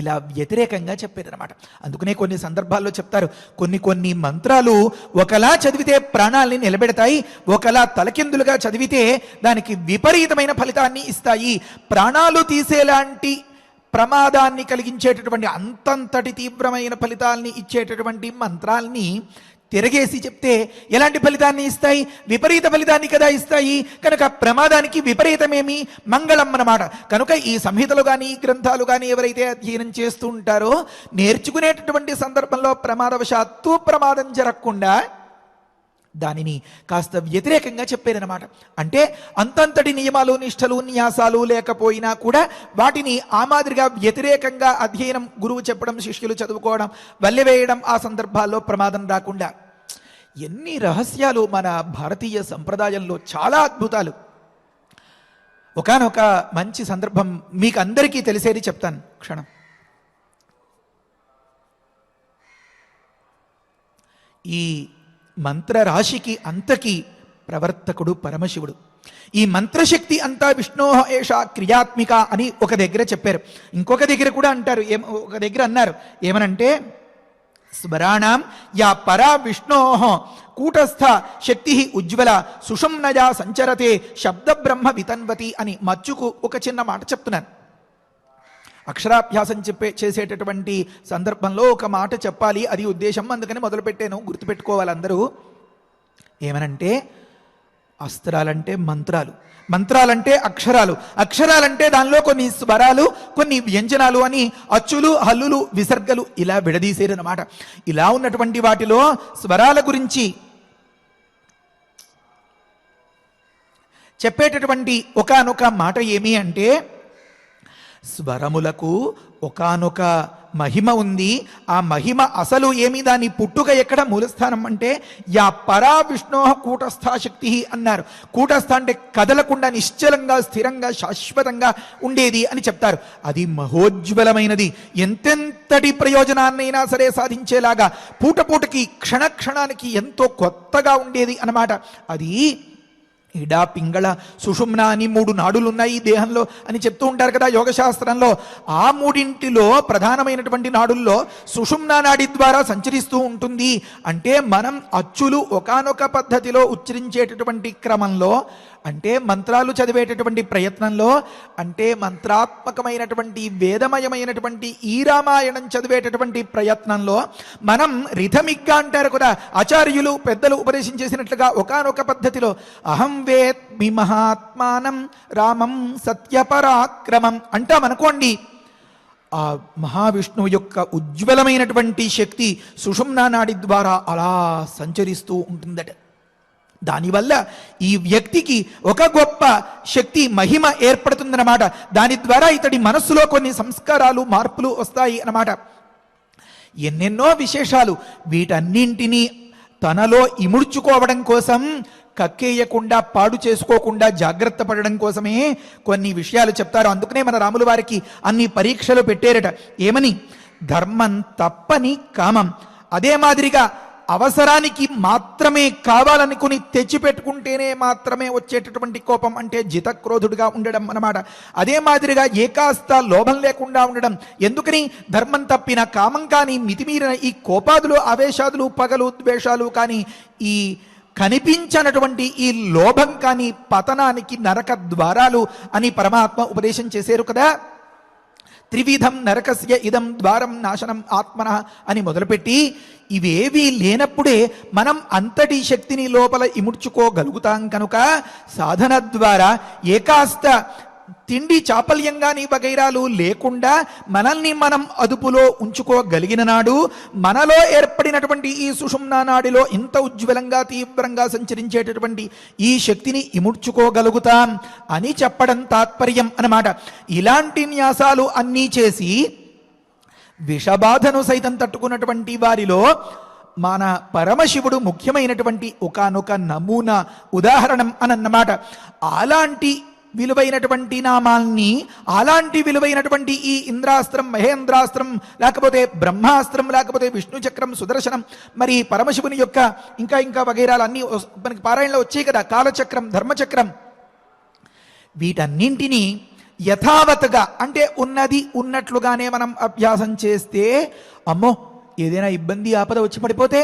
ఇలా వ్యతిరేకంగా చెప్పేదనమాట. అందుకనే కొన్ని సందర్భాల్లో చెప్తారు, కొన్ని మంత్రాలు ఒకలా చదివితే ప్రాణాలని నిలబెడతాయి, ఒకలా తలకిందులుగా చదివితే దానికి విపరీతమైన ఫలితాన్ని ఇస్తాయి. ప్రాణాలు తీసేలాంటి ప్రమాదాన్ని కలిగించేటటువంటి అంతంతటి తీవ్రమైన ఫలితాల్ని ఇచ్చేటటువంటి మంత్రాల్ని తిరగేసి చెప్తే ఎలాంటి ఫలితాన్ని ఇస్తాయి? విపరీత ఫలితాన్ని కదా ఇస్తాయి. కనుక ప్రమాదానికి విపరీతమేమి మంగళం అన్నమాట. కనుక ఈ సంహితలు కానీ ఈ గ్రంథాలు కానీ ఎవరైతే అధ్యయనం చేస్తూ ఉంటారో నేర్చుకునేటటువంటి సందర్భంలో ప్రమాదవశాత్తు ప్రమాదం జరగకుండా దానిని కాస్త వ్యతిరేకంగా చెప్పేదనమాట. అంటే అంతంతటి నియమాలు నిష్టలు న్యాసాలు లేకపోయినా కూడా వాటిని ఆ మాదిరిగా వ్యతిరేకంగా అధ్యయనం, గురువు చెప్పడం, శిష్యులు చదువుకోవడం, వల్లెవేయడం, ఆ సందర్భాల్లో ప్రమాదం రాకుండా. ఎన్ని రహస్యాలు మన భారతీయ సంప్రదాయంలో, చాలా అద్భుతాలు. ఒకానొక మంచి సందర్భం మీకు అందరికీ తెలిసేది చెప్తాను క్షణం. ఈ మంత్రరాశికి అంతకి ప్రవర్తకుడు పరమశివుడు. ఈ మంత్రశక్తి అంతా విష్ణో ఏష క్రియాత్మిక అని ఒక దగ్గర చెప్పారు. ఇంకొక దగ్గర కూడా అంటారు, ఒక దగ్గర అన్నారు ఏమనంటే, స్వరాణం యా పరా విష్ణో కూటస్థ శక్తి ఉజ్వల సుషుమ్నయా సంచరతే శబ్ద బ్రహ్మ వితన్వతి అని మచ్చుకు ఒక చిన్న మాట చెప్తున్నాను. అక్షరాభ్యాసం చేసేటటువంటి సందర్భంలో ఒక మాట చెప్పాలి, అది ఉద్దేశం, అందుకని మొదలుపెట్టాను, గుర్తుపెట్టుకోవాలి అందరూ. ఏమనంటే, అస్త్రాలంటే మంత్రాలు, మంత్రాలంటే అక్షరాలు, అక్షరాలంటే దానిలో కొన్ని స్వరాలు, కొన్ని వ్యంజనాలు అని అచ్చులు, హల్లులు, విసర్గలు ఇలా విడదీసేరనమాట. ఇలా ఉన్నటువంటి వాటిలో స్వరాల గురించి చెప్పేటటువంటి ఒకానొక మాట ఏమి అంటే, స్వరములకు ఒకానొక మహిమ ఉంది. ఆ మహిమ అసలు ఏమి, దాని పుట్టుక ఎక్కడ, మూలస్థానం అంటే యా పరా విష్ణో కూటస్థ శక్తి అన్నారు. కూటస్థ అంటే కదలకుండా నిశ్చలంగా స్థిరంగా శాశ్వతంగా ఉండేది అని చెప్తారు. అది మహోజ్వలమైనది, ఎంతెంతటి ప్రయోజనాన్నైనా సరే సాధించేలాగా పూటకి క్షణానికి ఎంతో కొత్తగా ఉండేది అన్నమాట. అది ఇడా, పింగళ, సుషుమ్న అని 3 నాడులు ఉన్నాయి దేహంలో అని చెప్తూ ఉంటారు కదా యోగశాస్త్రంలో. ఆ 3 ప్రధానమైనటువంటి నాడుల్లో సుషుమ్న నాడి ద్వారా సంచరిస్తూ ఉంటుంది. అంటే మనం అచ్చులు ఒకానొక పద్ధతిలో ఉచ్చరించేటటువంటి క్రమంలో, అంటే మంత్రాలు చదివేటటువంటి ప్రయత్నంలో, అంటే మంత్రాత్మకమైనటువంటి వేదమయమైనటువంటి ఈ రామాయణం చదివేటటువంటి ప్రయత్నంలో మనం రిథమిక్గా అంటారు కదా ఆచార్యులు పెద్దలు ఉపదేశం చేసినట్లుగా ఒకానొక పద్ధతిలో అహం వేత్మి మహాత్మానం రామం సత్యపరాక్రమం అంటామనుకోండి. ఆ మహావిష్ణువు యొక్క ఉజ్వలమైనటువంటి శక్తి సుషుమ్నా నాడి ద్వారా అలా సంచరిస్తూ ఉంటుందట. దానివల్ల ఈ వ్యక్తికి ఒక గొప్ప శక్తి, మహిమ ఏర్పడుతుందన్నమాట. దాని ద్వారా ఇతడి మనస్సులో కొన్ని సంస్కారాలు, మార్పులు వస్తాయి అన్నమాట. ఎన్నెన్నో విశేషాలు. వీటన్నింటినీ తనలో ఇముడ్చుకోవడం కోసం, కక్కేయకుండా, పాడు చేసుకోకుండా జాగ్రత్త పడడం కోసమే కొన్ని విషయాలు చెప్తారు. అందుకనే మన రాముల వారికి అన్ని పరీక్షలు పెట్టారట. ఏమని? ధర్మం తప్పని కామం, అదే మాదిరిగా అవసరానికి మాత్రమే కావాలనుకుని తెచ్చిపెట్టుకుంటేనే మాత్రమే వచ్చేటటువంటి కోపం, అంటే జితక్రోధుడిగా ఉండడం అన్నమాట. అదే మాదిరిగా ఏకాస్త లోభం లేకుండా ఉండడం. ఎందుకని? ధర్మం తప్పిన కామం కానీ, మితిమీరిన ఈ కోపాదులు, ఆవేశాదులు, పగలు, ద్వేషాలు కానీ, ఈ కనిపించనటువంటి ఈ లోభం కానీ పతనానికి నరక ద్వారాలు అని పరమాత్మ ఉపదేశం చేశారు కదా. త్రివిధం నరకస్య ఇదం ద్వారం నాశనం ఆత్మన అని మొదలుపెట్టి ఇవేవీ లేనప్పుడే మనం అంతటి శక్తిని లోపల ఇముడ్చుకోగలుగుతాం. కనుక సాధన ద్వారా ఏకాస్త తిండి చాపల్యం గాని వగైరాలు లేకుండా మనల్ని మనం అదుపులో ఉంచుకోగలిగిన నాడు మనలో ఏర్పడినటువంటి ఈ సుషుమ్నా నాడిలో ఇంత ఉజ్వలంగా తీవ్రంగా సంచరించేటటువంటి ఈ శక్తిని ఇముడ్చుకోగలుగుతాం అని చెప్పడం తాత్పర్యం అన్నమాట. ఇలాంటి న్యాసాలు అన్నీ చేసి విషబాధను సైతం తట్టుకున్నటువంటి వారిలో మన పరమశివుడు ముఖ్యమైనటువంటి ఒకానొక నమూనా ఉదాహరణం అనన్నమాట. అలాంటి విలువైనటువంటి నామాల్ని, అలాంటి విలువైనటువంటి ఈ ఇంద్రాస్త్రం, మహేంద్రాస్త్రం, లేకపోతే బ్రహ్మాస్త్రం, లేకపోతే విష్ణు చక్రం, సుదర్శనం, మరి పరమశివుని యొక్క ఇంకా వగైరాలు అన్నీ మనకి పారాయణలో వచ్చాయి కదా, కాలచక్రం, ధర్మచక్రం, వీటన్నింటినీ యథావత్గా అంటే ఉన్నది ఉన్నట్లుగానే మనం అభ్యాసం చేస్తే అమ్మో ఏదైనా ఇబ్బంది ఆపద వచ్చి పడిపోతే,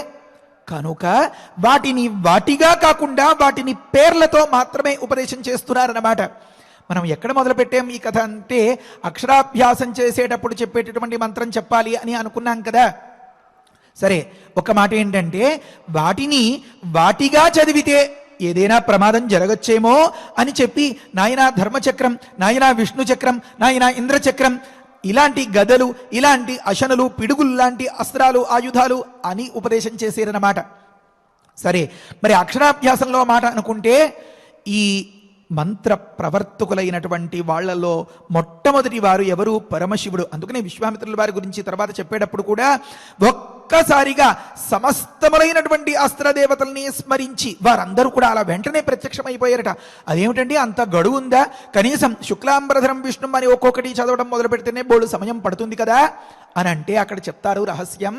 కనుక వాటిని వాటిగా కాకుండా వాటిని పేర్లతో మాత్రమే ఉపదేశం చేస్తున్నారన్నమాట. మనం ఎక్కడ మొదలు పెట్టాం ఈ కథ అంటే అక్షరాభ్యాసం చేసేటప్పుడు చెప్పేటటువంటి మంత్రం చెప్పాలి అని అనుకున్నాం కదా. సరే, ఒక మాట ఏంటంటే వాటిని వాటిగా చదివితే ఏదైనా ప్రమాదం జరగచ్చేమో అని చెప్పి నాయనా ధర్మచక్రం, నాయనా విష్ణు చక్రం, నాయనా ఇంద్రచక్రం, ఇలాంటి గదలు, ఇలాంటి అశనులు, పిడుగులు లాంటి అస్త్రాలు, ఆయుధాలు అని ఉపదేశం చేసేరన్నమాట. సరే, మరి అక్షరాభ్యాసంలో మాట అనుకుంటే ఈ మంత్ర ప్రవర్తకులైనటువంటి వాళ్లలో మొట్టమొదటి వారు ఎవరు? పరమశివుడు. అందుకనే విశ్వామిత్రుల వారి గురించి తర్వాత చెప్పేటప్పుడు కూడా ఒక్కసారిగా సమస్తములైనటువంటి అస్త్రదేవతల్ని స్మరించి వారందరూ కూడా అలా వెంటనే ప్రత్యక్షమైపోయారట. అదేమిటండి అంత గడువు ఉందా? కనీసం శుక్లాంబరధరం విష్ణు అని ఒక్కొక్కటి చదవడం మొదలు పెడితేనే బోళ్ళు సమయం పడుతుంది కదా అని అంటే అక్కడ చెప్తారు రహస్యం.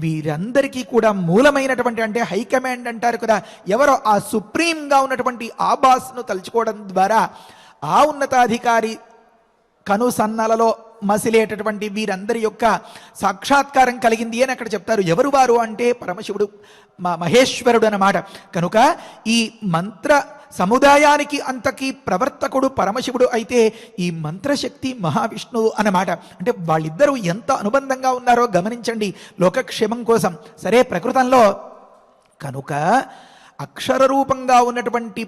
వీరందరికీ కూడా మూలమైనటువంటి అంటే హైకమాండ్ అంటారు కదా, ఎవరో ఆ సుప్రీంగా ఉన్నటువంటి ఆ బాస్ను తలుచుకోవడం ద్వారా ఆ ఉన్నతాధికారి కనుసన్నలలో మసిలేటటువంటి వీరందరి యొక్క సాక్షాత్కారం కలిగింది అని అక్కడ చెప్తారు. ఎవరు వారు అంటే పరమశివుడు, మహేశ్వరుడు అన్నమాట. కనుక ఈ మంత్ర సముదాయానికి అంతకీ ప్రవర్తకుడు పరమశివుడు అయితే ఈ మంత్రశక్తి మహావిష్ణువు అన్నమాట. అంటే వాళ్ళిద్దరూ ఎంత అనుబంధంగా ఉన్నారో గమనించండి లోకక్షేమం కోసం. సరే, ప్రకృతంలో కనుక అక్షర రూపంగా ఉన్నటువంటి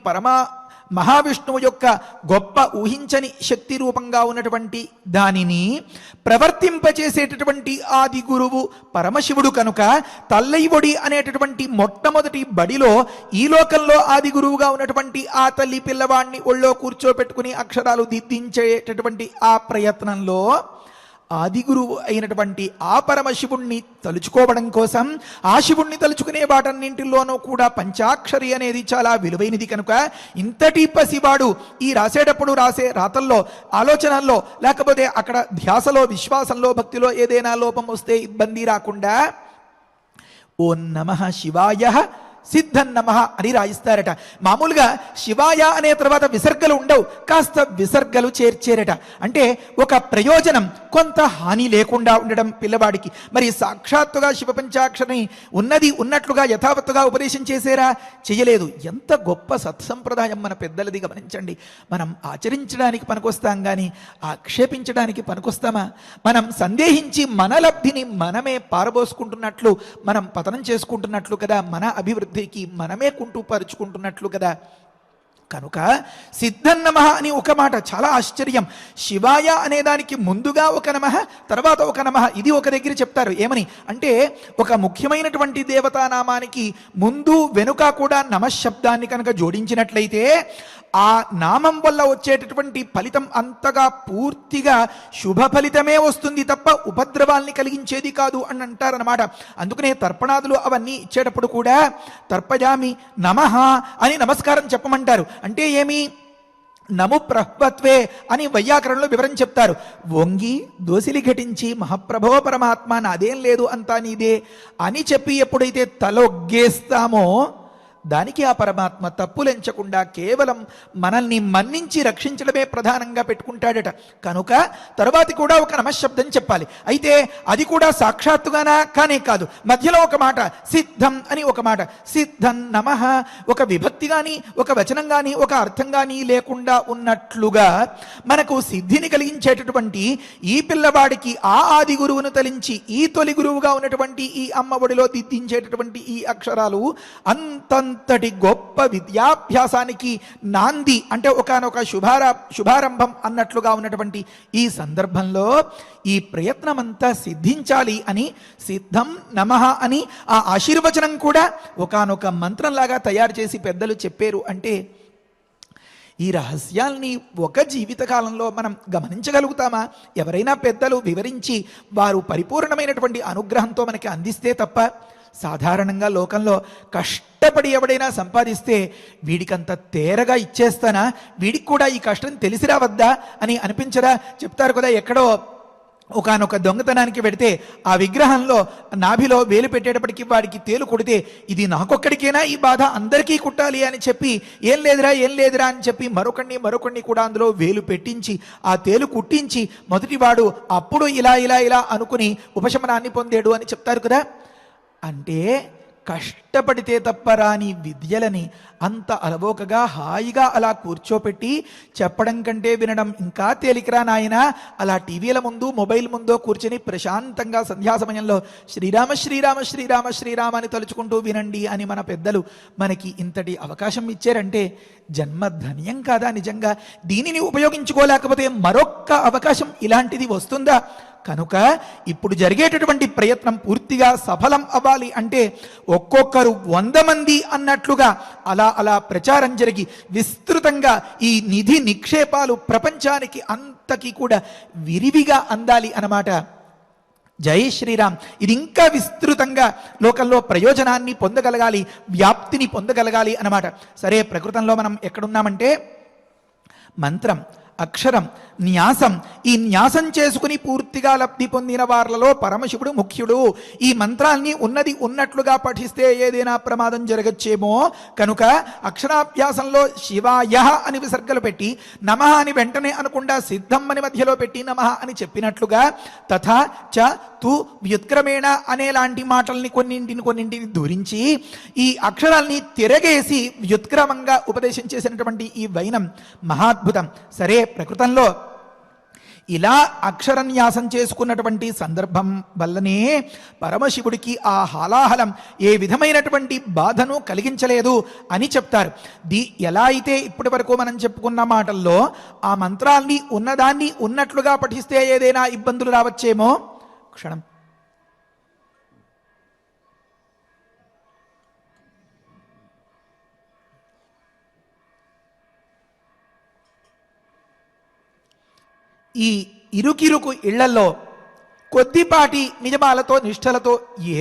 మహావిష్ణువు యొక్క గొప్ప ఊహించని శక్తి రూపంగా ఉన్నటువంటి దానిని ప్రవర్తింపచేసేటటువంటి ఆది గురువు పరమశివుడు. కనుక తల్లైవొడి అనేటటువంటి మొట్టమొదటి బడిలో ఈ లోకంలో ఆది గురువుగా ఉన్నటువంటి ఆ తల్లి పిల్లవాడిని ఒళ్ళో కూర్చోపెట్టుకుని అక్షరాలు దిద్దించేటటువంటి ఆ ప్రయత్నంలో ఆది గురువు అయినటువంటి ఆ పరమశివుణ్ణి తలుచుకోవడం కోసం ఆ శివుణ్ణి తలుచుకునే వాటన్నింటిలోనూ కూడా పంచాక్షరి అనేది చాలా విలువైనది. కనుక ఇంతటి పసివాడు ఈ రాసేటప్పుడు రాసే రాతల్లో, ఆలోచనల్లో, లేకపోతే అక్కడ ధ్యాసలో, విశ్వాసంలో, భక్తిలో ఏదైనా లోపం వస్తే ఇబ్బంది రాకుండా ఓం నమః శివాయ సిద్ధన్నమః అని రాయిస్తారట. మామూలుగా శివాయ అనే తర్వాత విసర్గలు ఉండవు, కాస్త విసర్గలు చేర్చేరట. అంటే ఒక ప్రయోజనం, కొంత హాని లేకుండా ఉండడం పిల్లవాడికి. మరి సాక్షాత్తుగా శివ పంచాక్షరిని ఉన్నది ఉన్నట్లుగా యథావత్తుగా ఉపదేశం చేసేరా? చేయలేదు. ఎంత గొప్ప సత్సంప్రదాయం మన పెద్దలది గమనించండి. మనం ఆచరించడానికి పనికొస్తాం కానీ ఆక్షేపించడానికి పనికొస్తామా? మనం సందేహించి మన లబ్ధిని మనమే పారబోసుకుంటున్నట్లు, మనం పతనం చేసుకుంటున్నట్లు కదా, మన అభివృద్ధి మనమే కుంటూపరుచుకుంటున్నట్లు కదా. కనుక సిద్ధన్నమః అని ఒక మాట చాలా ఆశ్చర్యం. శివాయ అనేదానికి ముందుగా ఒక నమః, తర్వాత ఒక నమః. ఇది ఒక దగ్గర చెప్తారు. ఏమని అంటే ఒక ముఖ్యమైనటువంటి దేవతానామానికి ముందు వెనుక కూడా నమశబ్దాన్ని కనుక జోడించినట్లయితే ఆ నామం వల్ల వచ్చేటటువంటి ఫలితం అంతగా పూర్తిగా శుభ ఫలితమే వస్తుంది తప్ప ఉపద్రవాల్ని కలిగించేది కాదు అని అంటారనమాట. అందుకనే తర్పణాదులు అవన్నీ ఇచ్చేటప్పుడు కూడా తర్పయామి నమః అని నమస్కారం చెప్పమంటారు. అంటే ఏమి? నము ప్రహ్వత్వే అని వైయాకరణలో వివరం చెప్తారు. వంగి దోసిలి ఘటించి మహాప్రభో పరమాత్మ నాదేం లేదు అంతా నీదే అని చెప్పి ఎప్పుడైతే తలొగ్గేస్తామో దానికి ఆ పరమాత్మ తప్పులెంచకుండా కేవలం మనల్ని మన్నించి రక్షించడమే ప్రధానంగా పెట్టుకుంటాడట. కనుక తరువాతి కూడా ఒక నమశబ్దం చెప్పాలి. అయితే అది కూడా సాక్షాత్తుగానా? కానే కాదు. మధ్యలో ఒక మాట సిద్ధం అని ఒక మాట. సిద్ధం నమః ఒక విభక్తి కానీ, ఒక వచనం కానీ, ఒక అర్థం కానీ లేకుండా ఉన్నట్లుగా మనకు సిద్ధిని కలిగించేటటువంటి ఈ పిల్లవాడికి ఆ ఆది గురువును తలించి ఈ తొలి గురువుగా ఉన్నటువంటి ఈ అమ్మ ఒడిలో దిద్దించేటటువంటి ఈ అక్షరాలు అంతంత అంతటి గొప్ప విద్యాభ్యాసానికి నాంది, అంటే ఒకానొక శుభారంభం అన్నట్లుగా ఉన్నటువంటి ఈ సందర్భంలో ఈ ప్రయత్నమంతా సిద్ధించాలి అని సిద్ధం నమః అని ఆ ఆశీర్వచనం కూడా ఒకానొక మంత్రంలాగా తయారు చేసి పెద్దలు చెప్పారు. అంటే ఈ రహస్యాల్ని ఒక జీవితకాలంలో మనం గమనించగలుగుతామా? ఎవరైనా పెద్దలు వివరించి వారు పరిపూర్ణమైనటువంటి అనుగ్రహంతో మనకి అందిస్తే తప్ప సాధారణంగా లోకంలో కష్టపడి ఎవడైనా సంపాదిస్తే వీడికంత తేరగా ఇచ్చేస్తానా, వీడికి కూడా ఈ కష్టం తెలిసి రావద్దా అని అనిపించరా? చెప్తారు కదా, ఎక్కడో ఒకానొక దొంగతనానికి వెడితే ఆ విగ్రహంలో నాభిలో వేలు పెట్టేటప్పటికి వాడికి తేలు కొడితే ఇది నాకొక్కడికేనా ఈ బాధ, అందరికీ కుట్టాలి అని చెప్పి ఏం లేదురా అని చెప్పి మరొకడిని కూడా అందులో వేలు పెట్టించి ఆ తేలు కుట్టించి మొదటివాడు అప్పుడు ఇలా అనుకుని ఉపశమనాన్ని పొందాడు అని చెప్తారు కదా. అంటే కష్టపడితే తప్ప రాని విద్యలని అంత అలవోకగా హాయిగా అలా కూర్చోపెట్టి చెప్పడం కంటే వినడం ఇంకా తేలికరా నాయన, అలా టీవీల ముందు మొబైల్ ముందో కూర్చొని ప్రశాంతంగా సంధ్యా సమయంలో శ్రీరామ శ్రీరామ శ్రీరామ శ్రీరామ అని తలుచుకుంటూ వినండి అని మన పెద్దలు మనకి ఇంతటి అవకాశం ఇచ్చారంటే జన్మధన్యం కాదా నిజంగా? దీనిని ఉపయోగించుకోలేకపోతే మరొక్క అవకాశం ఇలాంటిది వస్తుందా? కనుక ఇప్పుడు జరిగేటటువంటి ప్రయత్నం పూర్తిగా సఫలం అవ్వాలి అంటే ఒక్కొక్కరు 100 మంది అన్నట్లుగా అలా ప్రచారం జరిగి విస్తృతంగా ఈ నిధి నిక్షేపాలు ప్రపంచానికి అంతకి కూడా విరివిగా అందాలి అన్నమాట. జై శ్రీరామ్. ఇది ఇంకా విస్తృతంగా లోకంలో ప్రయోజనాన్ని పొందగలగాలి, వ్యాప్తిని పొందగలగాలి అన్నమాట. సరే, ప్రకృతంలో మనం ఎక్కడున్నామంటే మంత్రం, అక్షరం, న్యాసం, ఈ న్యాసం చేసుకుని పూర్తిగా లబ్ధి పొందిన వార్లలో పరమశివుడు ముఖ్యుడు. ఈ మంత్రాల్ని ఉన్నది ఉన్నట్లుగా పఠిస్తే ఏదైనా ప్రమాదం జరగచ్చేమో కనుక అక్షరాభ్యాసంలో శివాయ అని విసర్గలు పెట్టి నమః అని వెంటనే అనకుండా సిద్ధం అని మధ్యలో పెట్టి నమః అని చెప్పినట్లుగా తథా చ తు వ్యుత్క్రమేణ అనేలాంటి మాటల్ని కొన్నింటిని దూరించి ఈ అక్షరాల్ని తిరగేసి వ్యుత్క్రమంగా ఉపదేశం చేసినటువంటి ఈ వైనం మహాద్భుతం. సరే, ప్రకృతంలో ఇలా అక్షరన్యాసం చేసుకున్నటువంటి సందర్భం వల్లనే పరమశివుడికి ఆ హాలాహలం ఏ విధమైనటువంటి బాధను కలిగించలేదు అని చెప్తారు. ఎలా అయితే ఇప్పటి వరకు మనం చెప్పుకున్న మాటల్లో ఆ మంత్రాల్ని ఉన్నదాన్ని ఉన్నట్లుగా పఠిస్తే ఏదైనా ఇబ్బందులు రావచ్చేమో. క్షణం. ఈ ఇరుకిరుకు ఇళ్లలో కొద్దిపాటి నిజమాలతో నిష్ఠలతో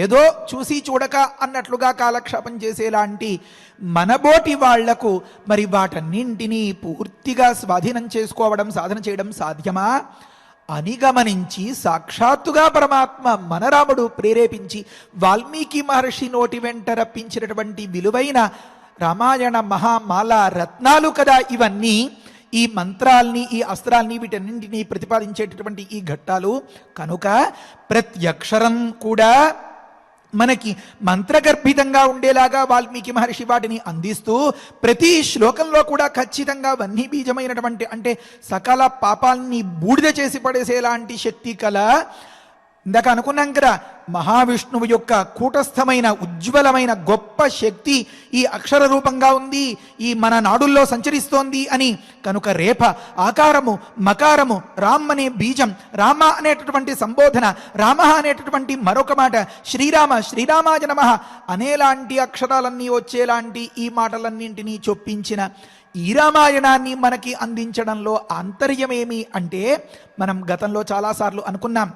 ఏదో చూసి చూడక అన్నట్లుగా కాలక్షేపం చేసేలాంటి మనబోటి వాళ్లకు మరి వాటన్నింటినీ పూర్తిగా స్వాధీనం చేసుకోవడం, సాధన చేయడం సాధ్యమా అని గమనించి సాక్షాత్తుగా పరమాత్మ మనరాముడు ప్రేరేపించి వాల్మీకి మహర్షి నోటి వెంట రప్పించినటువంటి విలువైన రామాయణ మహామాల రత్నాలు కదా ఇవన్నీ. ఈ మంత్రాల్ని, ఈ అస్త్రాల్ని, వీటన్నింటినీ ప్రతిపాదించేటటువంటి ఈ ఘట్టాలు కనుక ప్రతి అక్షరం కూడా మనకి మంత్రగర్భితంగా ఉండేలాగా వాల్మీకి మహర్షి వాటిని అందిస్తూ ప్రతి శ్లోకంలో కూడా ఖచ్చితంగా వహ్ని బీజమైనటువంటి అంటే సకల పాపాల్ని బూడిద చేసి పడేసేలాంటి శక్తి కల, ఇందాక అనుకున్నాం కదా, మహావిష్ణువు యొక్క కూటస్థమైన ఉజ్వలమైన గొప్ప శక్తి ఈ అక్షర రూపంగా ఉంది, ఈ మన నాడుల్లో సంచరిస్తోంది అని. కనుక రేప ఆకారము, మకారము, రామ్ అనే బీజం, రామ అనేటటువంటి సంబోధన, రామ అనేటటువంటి మరొక మాట, శ్రీరామ శ్రీరామాయ నమః అనేలాంటి అక్షరాలన్నీ వచ్చేలాంటి ఈ మాటలన్నింటినీ చొప్పించిన ఈ రామాయణాన్ని మనకి అందించడంలో ఆంతర్యమేమి అంటే మనం గతంలో చాలాసార్లు అనుకున్నాం.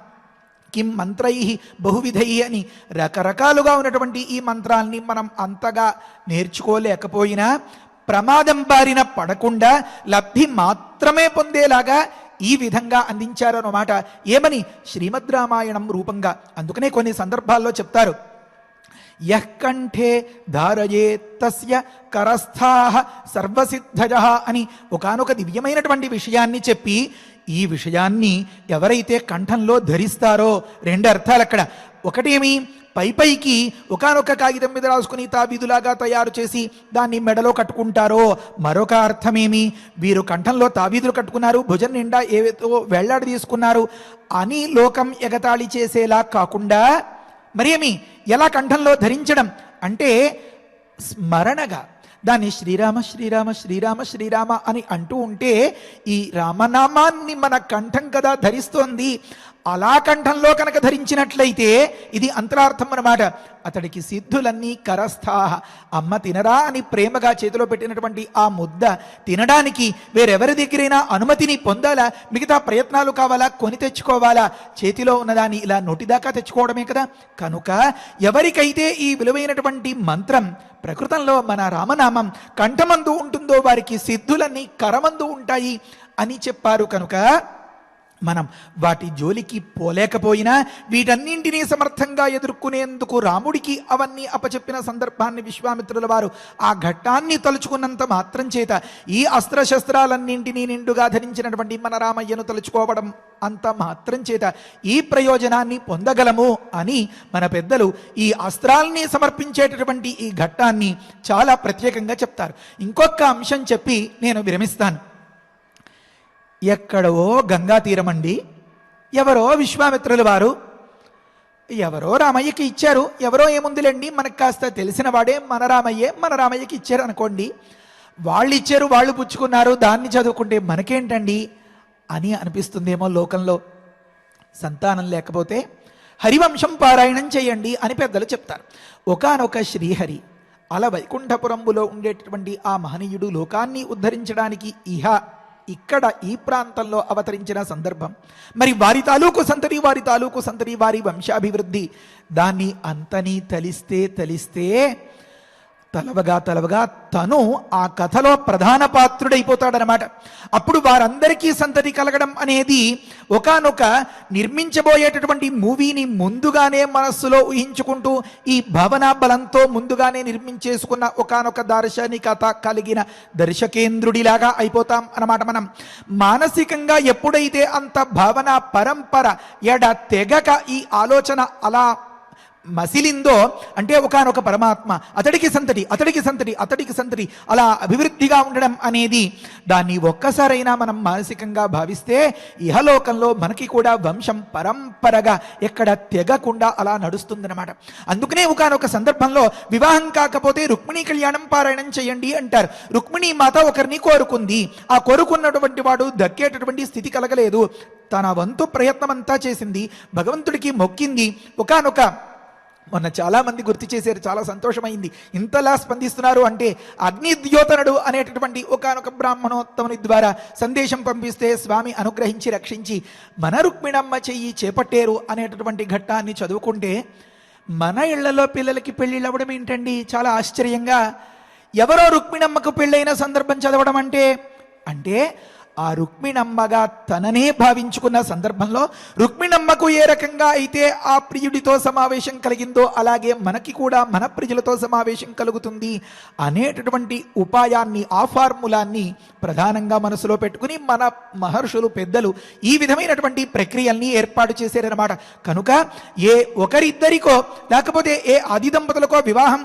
కిం మంత్రై బహువిధై అని రకరకాలుగా ఉన్నటువంటి ఈ మంత్రాల్ని మనం అంతగా నేర్చుకోలేకపోయినా ప్రమాదం బారిన పడకుండా లబ్ధి మాత్రమే పొందేలాగా ఈ విధంగా అందించారన్నమాట. ఏమని? శ్రీమద్ రామాయణం రూపంగా. అందుకనే కొన్ని సందర్భాల్లో చెప్తారు, యః కంఠే ధారయే తస్య కరస్థాః సర్వసిద్ధయః అని ఒకానొక దివ్యమైనటువంటి విషయాన్ని చెప్పి ఈ విషయాన్ని ఎవరైతే కంఠంలో ధరిస్తారో రెండు అర్థాలు అక్కడ. ఒకటేమి, పైకి ఒకానొక కాగితం మీద రాసుకుని తాబీదులాగా తయారు చేసి దాన్ని మెడలో కట్టుకుంటారో, మరొక అర్థమేమి, వీరు కంఠంలో తాబీదులు కట్టుకున్నారు, భుజం నిండా ఏవేతో వెళ్లాడి తీసుకున్నారు అని లోకం ఎగతాళి చేసేలా కాకుండా మరేమి ఎలా కంఠంలో ధరించడం అంటే స్మరణగా దాన్ని శ్రీరామ శ్రీరామ శ్రీరామ శ్రీరామ అని అంటూ ఉంటే ఈ రామనామాన్ని మన కంఠం కదా ధరిస్తోంది. అలా కంఠంలో కనుక ధరించినట్లయితే ఇది అంతరార్థం అన్నమాట. అతడికి సిద్ధులన్నీ కరస్థాహ, అమ్మ తినరా అని ప్రేమగా చేతిలో పెట్టినటువంటి ఆ ముద్ద తినడానికి వేరెవరి దగ్గరైనా అనుమతిని పొందాలా? మిగతా ప్రయత్నాలు కావాలా? కొని తెచ్చుకోవాలా? చేతిలో ఉన్నదాన్ని ఇలా నోటిదాకా తెచ్చుకోవడమే కదా. కనుక ఎవరికైతే ఈ విలువైనటువంటి మంత్రం ప్రకృతంలో మన రామనామం కంఠమందు ఉంటుందో వారికి సిద్ధులన్నీ కరమందు ఉంటాయి అని చెప్పారు. కనుక మనం వాటి జోలికి పోలేకపోయినా వీటన్నింటినీ సమర్థంగా ఎదుర్కొనేందుకు రాముడికి అవన్నీ అపచెప్పిన సందర్భాన్ని విశ్వామిత్రుల వారు ఆ ఘట్టాన్ని తలుచుకున్నంత మాత్రం చేత ఈ అస్త్రశస్త్రాలన్నింటినీ నిండుగా ధరించినటువంటి మన రామయ్యను తలుచుకోవడం అంత మాత్రం చేత ఈ ప్రయోజనాన్ని పొందగలము అని మన పెద్దలు ఈ అస్త్రాల్ని సమర్పించేటటువంటి ఈ ఘట్టాన్ని చాలా ప్రత్యేకంగా చెప్తారు. ఇంకొక అంశం చెప్పి నేను విరమిస్తాను. ఎక్కడో గంగా తీరమండి, ఎవరో విశ్వామిత్రుల వారు ఎవరో రామయ్యకి ఇచ్చారు. ఎవరో ఏముందిలేండి, మనకు కాస్త తెలిసిన వాడే మన రామయ్యకి ఇచ్చారు అనుకోండి. వాళ్ళు ఇచ్చారు, వాళ్ళు పుచ్చుకున్నారు, దాన్ని చదువుకుంటే మనకేంటండి అని అనిపిస్తుందేమో. లోకంలో సంతానం లేకపోతే హరివంశం పారాయణం చేయండి అని పెద్దలు చెప్తారు. ఒకానొక శ్రీహరి అలా వైకుంఠపురంబులో ఉండేటటువంటి ఆ మహనీయుడు లోకాన్ని ఉద్ధరించడానికి ఇక్కడ ఈ ప్రాంతంలో అవతరించిన సందర్భం. మరి వారి తాలూకు సంతతి వారి వంశాభివృద్ధి దాన్ని అంతని తలిస్తే తలవగా తను ఆ కథలో ప్రధాన పాత్రుడైపోతాడనమాట. అప్పుడు వారందరికీ సంతతి కలగడం అనేది ఒకానొక నిర్మించబోయేటటువంటి మూవీని ముందుగానే మనస్సులో ఊహించుకుంటూ ఈ భావనా బలంతో ముందుగానే నిర్మించేసుకున్న ఒకానొక దార్శనికత కలిగిన దర్శకేంద్రుడిలాగా అయిపోతాం అన్నమాట. మనం మానసికంగా ఎప్పుడైతే అంత భావన పరంపర తెగక ఈ ఆలోచన అలా మసిలిందో అంటే ఒకానొక పరమాత్మ అతడికి సంతతి అలా అభివృద్ధిగా ఉండడం అనేది దాన్ని ఒక్కసారైనా మనం మానసికంగా భావిస్తే ఇహలోకంలో మనకి కూడా వంశం పరంపరగా ఎక్కడ తెగకుండా అలా నడుస్తుందన్నమాట. అందుకనే ఒకానొక సందర్భంలో వివాహం కాకపోతే రుక్మిణీ కళ్యాణం పారాయణం చేయండి అంటారు. రుక్మిణీ మాత ఒకరిని కోరుకుంది. ఆ కోరుకున్నటువంటి వాడు దక్కేటటువంటి స్థితి కలగలేదు. తన వంతు ప్రయత్నం అంతా చేసింది, భగవంతుడికి మొక్కింది. ఒకానొక మొన్న చాలా మంది గుర్తు చేశారు, చాలా సంతోషమైంది. ఇంతలా స్పందిస్తున్నారు అంటే అగ్నిద్యోతనుడు అనేటటువంటి ఒకానొక బ్రాహ్మణోత్తముని ద్వారా సందేశం పంపిస్తే స్వామి అనుగ్రహించి రక్షించి మన రుక్మిణమ్మ చెయ్యి చేపట్టారు అనేటటువంటి ఘట్టాన్ని చదువుకుంటే మన ఇళ్లలో పిల్లలకి పెళ్ళిళ్ళు అవ్వడం ఏంటండి చాలా ఆశ్చర్యంగా. ఎవరో రుక్మిణమ్మకు పెళ్ళైన సందర్భం చదవడం అంటే ఆ రుక్మిణమ్మగా తననే భావించుకున్న సందర్భంలో రుక్మిణమ్మకు ఏ రకంగా అయితే ఆ ప్రియుడితో సమావేశం కలిగిందో అలాగే మనకి కూడా మన ప్రియులతో సమావేశం కలుగుతుంది అనేటటువంటి ఉపాయాన్ని, ఆ ఫార్ములాన్ని ప్రధానంగా మనసులో పెట్టుకుని మన మహర్షులు పెద్దలు ఈ విధమైనటువంటి ప్రక్రియల్ని ఏర్పాటు చేశారన్నమాట. కనుక ఏ ఒకరిద్దరికో లేకపోతే ఏ ఆది దంపతులకో వివాహం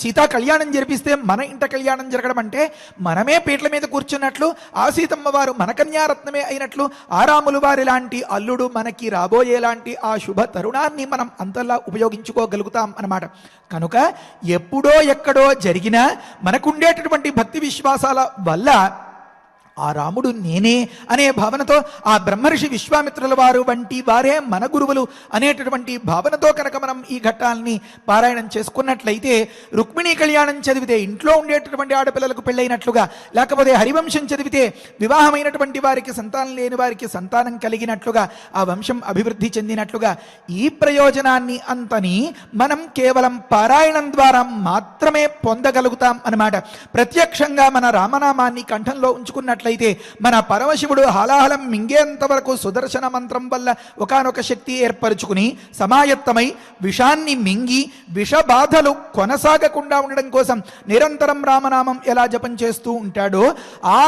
సీతా కళ్యాణం జరిపిస్తే మన ఇంట కళ్యాణం జరగడం అంటే మనమే పీటల మీద కూర్చున్నట్లు, ఆ సీతమ్మ వారు మన కన్యారత్నమే అయినట్లు, ఆరాములు వారి లాంటి అల్లుడు మనకి రాబోయేలాంటి ఆ శుభ తరుణాన్ని మనం అంతలా ఉపయోగించుకోగలుగుతాం అన్నమాట. కనుక ఎప్పుడో ఎక్కడో జరిగిన మనకుండేటటువంటి భక్తి విశ్వాసాల వల్ల ఆ రాముడు నేనే అనే భావనతో ఆ బ్రహ్మర్షి విశ్వామిత్రుల వారు వంటి వారే మన గురువులు అనేటటువంటి భావనతో కనుక మనం ఈ ఘట్టాలని పారాయణం చేసుకున్నట్లయితే రుక్మిణీ కళ్యాణం చదివితే ఇంట్లో ఉండేటటువంటి ఆడపిల్లలకు పెళ్ళైనట్లుగా, లేకపోతే హరివంశం చదివితే వివాహమైనటువంటి వారికి సంతానం లేని వారికి సంతానం కలిగినట్లుగా, ఆ వంశం అభివృద్ధి చెందినట్లుగా ఈ ప్రయోజనాన్ని అంతని మనం కేవలం పారాయణం ద్వారా మాత్రమే పొందగలుగుతాం అన్నమాట. ప్రత్యక్షంగా మన రామనామాన్ని కంఠంలో ఉంచుకున్నట్లు అయితే మన పరమశివుడు హాలాహలం మింగేంత వరకు సుదర్శన మంత్రం వల్ల ఒకానొక శక్తి ఏర్పరుచుకుని సమాయత్తమై విషాన్ని మింగి విషబాధలు కొనసాగకుండా ఉండడం కోసం నిరంతరం రామనామం ఎలా జపం చేస్తూ ఉంటాడో ఆ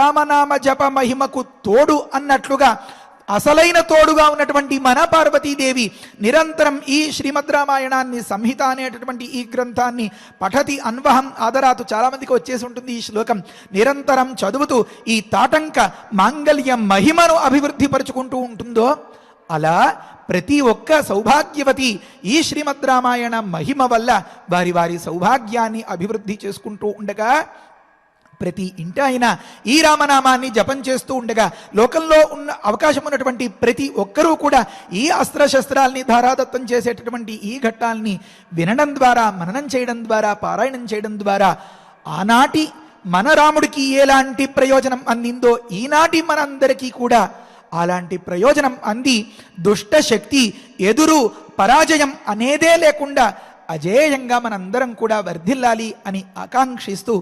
రామనామ జప మహిమకు తోడు అన్నట్లుగా అసలైన తోడుగా ఉన్నటువంటి మన పార్వతీదేవి నిరంతరం ఈ శ్రీమద్ రామాయణాన్ని సంహిత అనేటటువంటి ఈ గ్రంథాన్ని పఠతి అన్వహం ఆదరాతు, చాలా మందికి వచ్చేసి ఉంటుంది ఈ శ్లోకం, నిరంతరం చదువుతూ ఈ తాటంక మాంగళ్య మహిమను అభివృద్ధి పరుచుకుంటూ ఉంటుందో అలా ప్రతి ఒక్క సౌభాగ్యవతి ఈ శ్రీమద్ రామాయణ మహిమ వల్ల వారి వారి సౌభాగ్యాన్ని అభివృద్ధి చేసుకుంటూ ఉండగా ప్రతి ఇంట అయినా ఈ రామనామాన్ని జపం చేస్తూ ఉండగా లోకంలో ఉన్న అవకాశం ఉన్నటువంటి ప్రతి ఒక్కరూ కూడా ఈ అస్త్రశస్త్రాల్ని ధారాదత్తం చేసేటటువంటి ఈ ఘట్టాల్ని వినడం ద్వారా, మననం చేయడం ద్వారా, పారాయణం చేయడం ద్వారా ఆనాటి మన రాముడికి ఎలాంటి ప్రయోజనం అందిందో ఈనాటి మనందరికీ కూడా అలాంటి ప్రయోజనం అంది దుష్ట శక్తి ఎదురు పరాజయం అనేదే లేకుండా అజేయంగా మనందరం కూడా వర్ధిల్లాలి అని ఆకాంక్షిస్తూ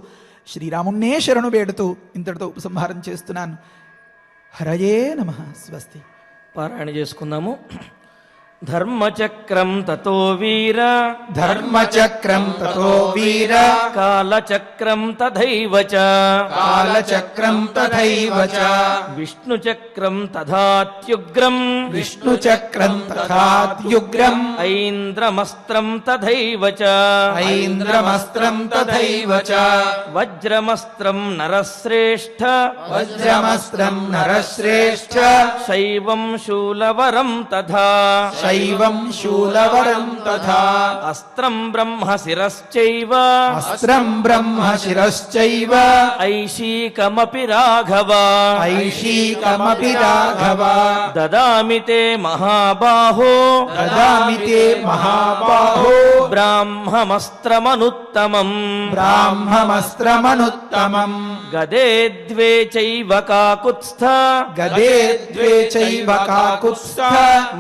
శ్రీరామున్నే శరణు వేడుతూ ఇంతటితో ఉపసంహారం చేస్తున్నాను. హరయే నమః. స్వస్తి. పారాయణ చేసుకుందాము. ధర్మచక్రం తతో వీర, ధర్మచక్రం తతో వీర, కాలచక్రం తథైవ చ, కాలచక్రం తథైవ చ, విష్ణుచక్రం తథాత్యుగ్రం, విష్ణుచక్రం తథాత్యుగ్రం, ఐంద్రమస్త్రం తథైవ చ, ఐంద్రమస్త్రం తథైవ చ, వజ్రమస్త్రం నరశ్రేష్ఠ, వజ్రమస్త్రం నరశ్రేష్ఠ, శైవం శూలవరం తథా, శైవం శూలవరం తథా, అస్త్రం బ్రహ్మ శిరశ్చైవ, అస్త్రం బ్రహ్మ శిరశ్చైవ, ఐషీకమపి రాఘవ, ఐషీకమపి రాఘవ, దదామి తే మహాబాహో, దదామి తే మహాబాహో, బ్రాహ్మమస్త్రమనుత్తమం, బ్రాహ్మమస్త్రమనుత్తమం, గదే ద్వే చైవ కాకుత్స్థ, గదే ద్వే చైవ కాకుత్స్థ,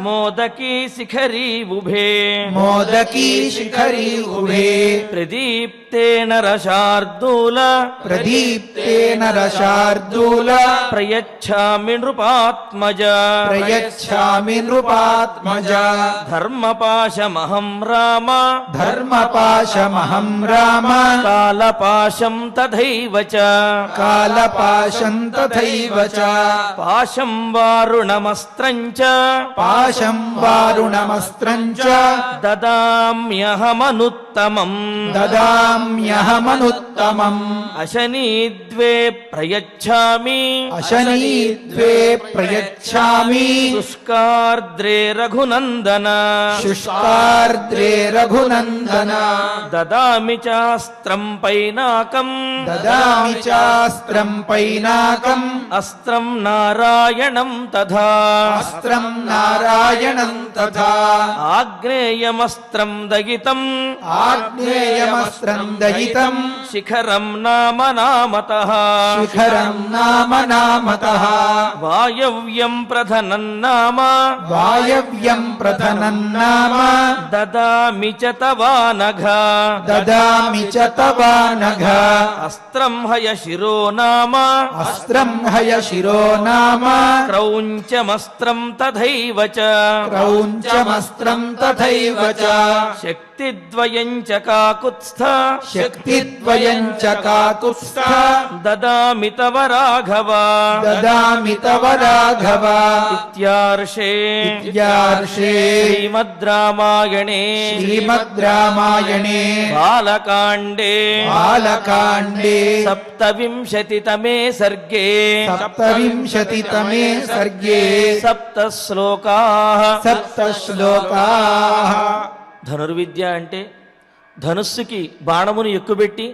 మోదకీ శిఖరీ ఉభే, మోదకీ శిఖరీ ఉభే, ప్రదీప్తేన రశార్దూల, ప్రదీప్తేన రశార్దూల, ప్రయచ్ఛామి నృపాత్మజ, ప్రయచ్ఛామి నృపాత్మజ, ధర్మపాశమహం రామ, ధర్మపాశమహం రామ, కాలపాశం తథైవ చ, కాలపాశం తథైవ చ, పాశం వారుణమస్త్రం చ, పాశం వారుణమస్త్రం చ, దదామ్యహమనుత్తమం, దదామ్యహమనుత్తమం, అశనీద్వే ప్రయచ్ఛామి, అశనీద్వే ప్రయచ్ఛామి, శుష్కార్ద్రే రఘునందన, శుష్కార్ద్రే రఘునందన, దదామి చాస్త్రం పైనాకం, దదామి చాస్త్రం పైనాకం, అస్త్రం నారాయణం తథా, అస్త్రం నారాయణం తథా, ఆగ్నేయమస్త్రం దగితం, ఆగ్నేయమస్త్రం దయితం, శిఖరం నామ నామతః, శిఖరం నామ నామతః, వాయవ్యం ప్రధనం నామ, వాయవ్యం ప్రధనం నామ, దదామి చ తవానఘ, దదామి చ తవ నఘ, అస్త్రం హయ శిరో నామ, అస్త్రం హయ శిరో నామ, క్రౌంచమస్త్రం తథైవ చ, క్రౌంచమస్త్రం తథైవ చ, శక్తిద్వయం చ కాకుత్స్థ, శక్తిద్వయం చ కాకుత్స్థ, దదామి తవ రాఘవ, దదామి తవ రాఘవ. ఇత్యార్షే ఇత్యార్షే శ్రీమద్ రామాయణే శ్రీమద్ రామాయణే బాలకాండే బాలకాండే సప్తవింశతితమే సర్గే సప్తవింశతితమే సర్గే సప్త శ్లోకాః. సప్త శ్లోకాః. ధనుర్విద్య అంటే ధనుస్సుకి బాణమును ఎక్కుబెట్టి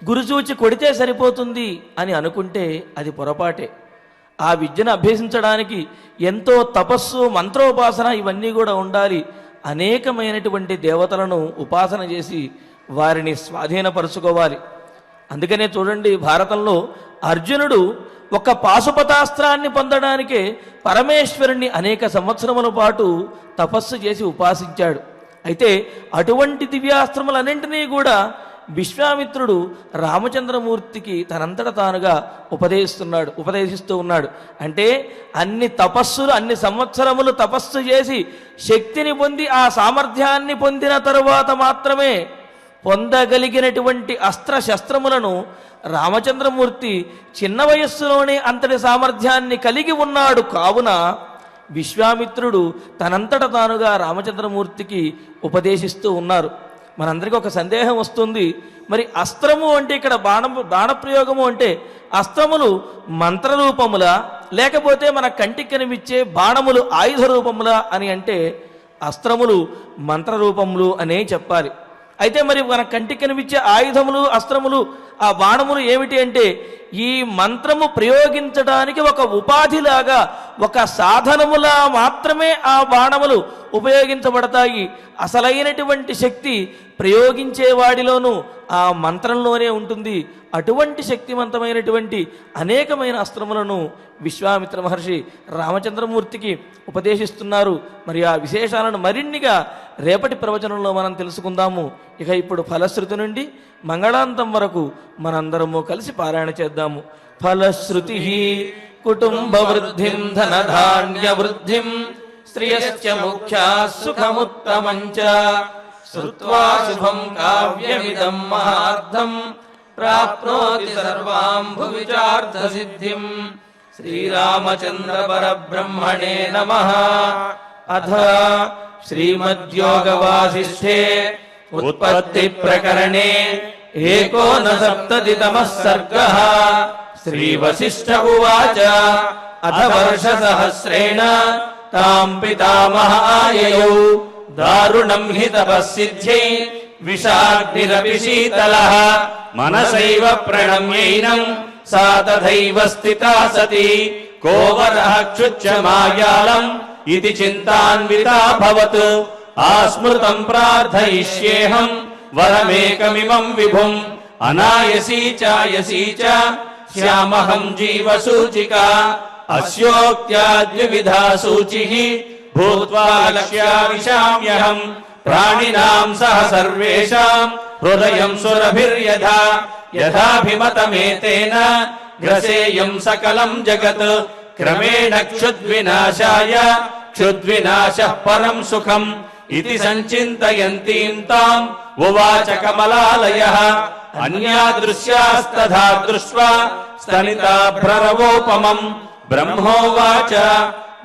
గురుచూచి కొడితే సరిపోతుంది అని అనుకుంటే అది పొరపాటే. ఆ విద్యను అభ్యసించడానికి ఎంతో తపస్సు, మంత్రోపాసన ఇవన్నీ కూడా ఉండాలి. అనేకమైనటువంటి దేవతలను ఉపాసన చేసి వారిని స్వాధీనపరుచుకోవాలి. అందుకనే చూడండి, భారతంలో అర్జునుడు ఒక పాశుపతాస్త్రాన్ని పొందడానికే పరమేశ్వరుణ్ణి అనేక సంవత్సరముల పాటు తపస్సు చేసి ఉపాసించాడు. అయితే అటువంటి దివ్యాస్త్రములన్నింటినీ కూడా విశ్వామిత్రుడు రామచంద్రమూర్తికి తనంతట తానుగా ఉపదేశిస్తూ ఉన్నాడు. అంటే అన్ని సంవత్సరములు తపస్సు చేసి శక్తిని పొంది ఆ సామర్థ్యాన్ని పొందిన తరువాత మాత్రమే పొందగలిగినటువంటి అస్త్రశస్త్రములను రామచంద్రమూర్తి చిన్న వయస్సులోనే అంతటి సామర్థ్యాన్ని కలిగి ఉన్నాడు. కావున విశ్వామిత్రుడు తనంతట తానుగా రామచంద్రమూర్తికి ఉపదేశిస్తూ ఉన్నారు. మనందరికీ ఒక సందేహం వస్తుంది, మరి అస్త్రము అంటే ఇక్కడ బాణప్రయోగము అంటే అస్త్రములు మంత్రరూపములా లేకపోతే మన కంటికి కనిపించే బాణములు ఆయుధ రూపములా అని అంటే అస్త్రములు మంత్రరూపములు అనే చెప్పాలి. అయితే మరి మన కంటికి కనిపించే ఆయుధములు అస్త్రములు ఆ బాణములు ఏమిటి అంటే ఈ మంత్రము ప్రయోగించడానికి ఒక ఉపాధిలాగా ఒక సాధనములా మాత్రమే ఆ బాణములు ఉపయోగించబడతాయి. అసలైనటువంటి శక్తి ప్రయోగించేవాడిలోనూ ఆ మంత్రంలోనే ఉంటుంది. అటువంటి శక్తివంతమైనటువంటి అనేకమైన అస్త్రములను విశ్వామిత్ర మహర్షి రామచంద్రమూర్తికి ఉపదేశిస్తున్నారు. మరి ఆ విశేషాలను మరిన్నిగా రేపటి ప్రవచనంలో మనం తెలుసుకుందాము. ఇక ఇప్పుడు ఫలశ్రుతి నుండి మంగళాంతం వరకు మనందరము కలిసి పారాయణ చేద్దాము. ఫలశ్రుతి కుటుంబ వృద్ధిం ధనధాన్య వృద్ధిం శ్రియస్య ముఖ్యా సుఖముత్తమంచ శ్రుత్వా శుభం కావ్యమిదం మహార్థం ప్రాప్నోతి సర్వాం భువిచార్థ సిద్ధిం. శ్రీరామచంద్ర పరబ్రహ్మణే నమః. అథ శ్రీమద్యోగవాసిష్ఠే ఉత్పత్తి ప్రకరణే ఏకోనసప్తతితమః సర్గః. శ్రీవసిష్ఠ ఉవాచ అథ వర్షసహస్రేణ తాం పితామహాయయౌ దారుణం హి తపస్సిద్ధ్యై విషాగ్నిరపి శీతలః మనసైవ ప్రణమ్యైనం సా తథైవ స్థితా సతి కోవరః క్షుచ్ఛమాయాలం ఇతి చింతాన్వితాభవత్. ఆస్మృతం ప్రార్థయిష్యేహం వరమేకమిమం విభుం అనాయసీ చాయసీ చ శ్యామహం జీవసూచికా అస్యోక్త్యాద్వివిధా సూచిః భూత్వా లక్ష్యావిశామ్యహం ప్రాణినాం సహ సర్వేషాం హృదయం సురభిర్యథా యథాభిమతమేతేన గ్రసేయం సకలం జగత్ క్రమేణ క్షుద్వినాశాయ క్షుద్వినాశః పరం సుఖం ఇతి సంచింతయంతీం తాం ఉవాచ కమలాలయః. అన్యాదృశ్యాస్తథా దృష్ట్వా స్తనితా భ్రరవోపమం బ్రహ్మోవాచ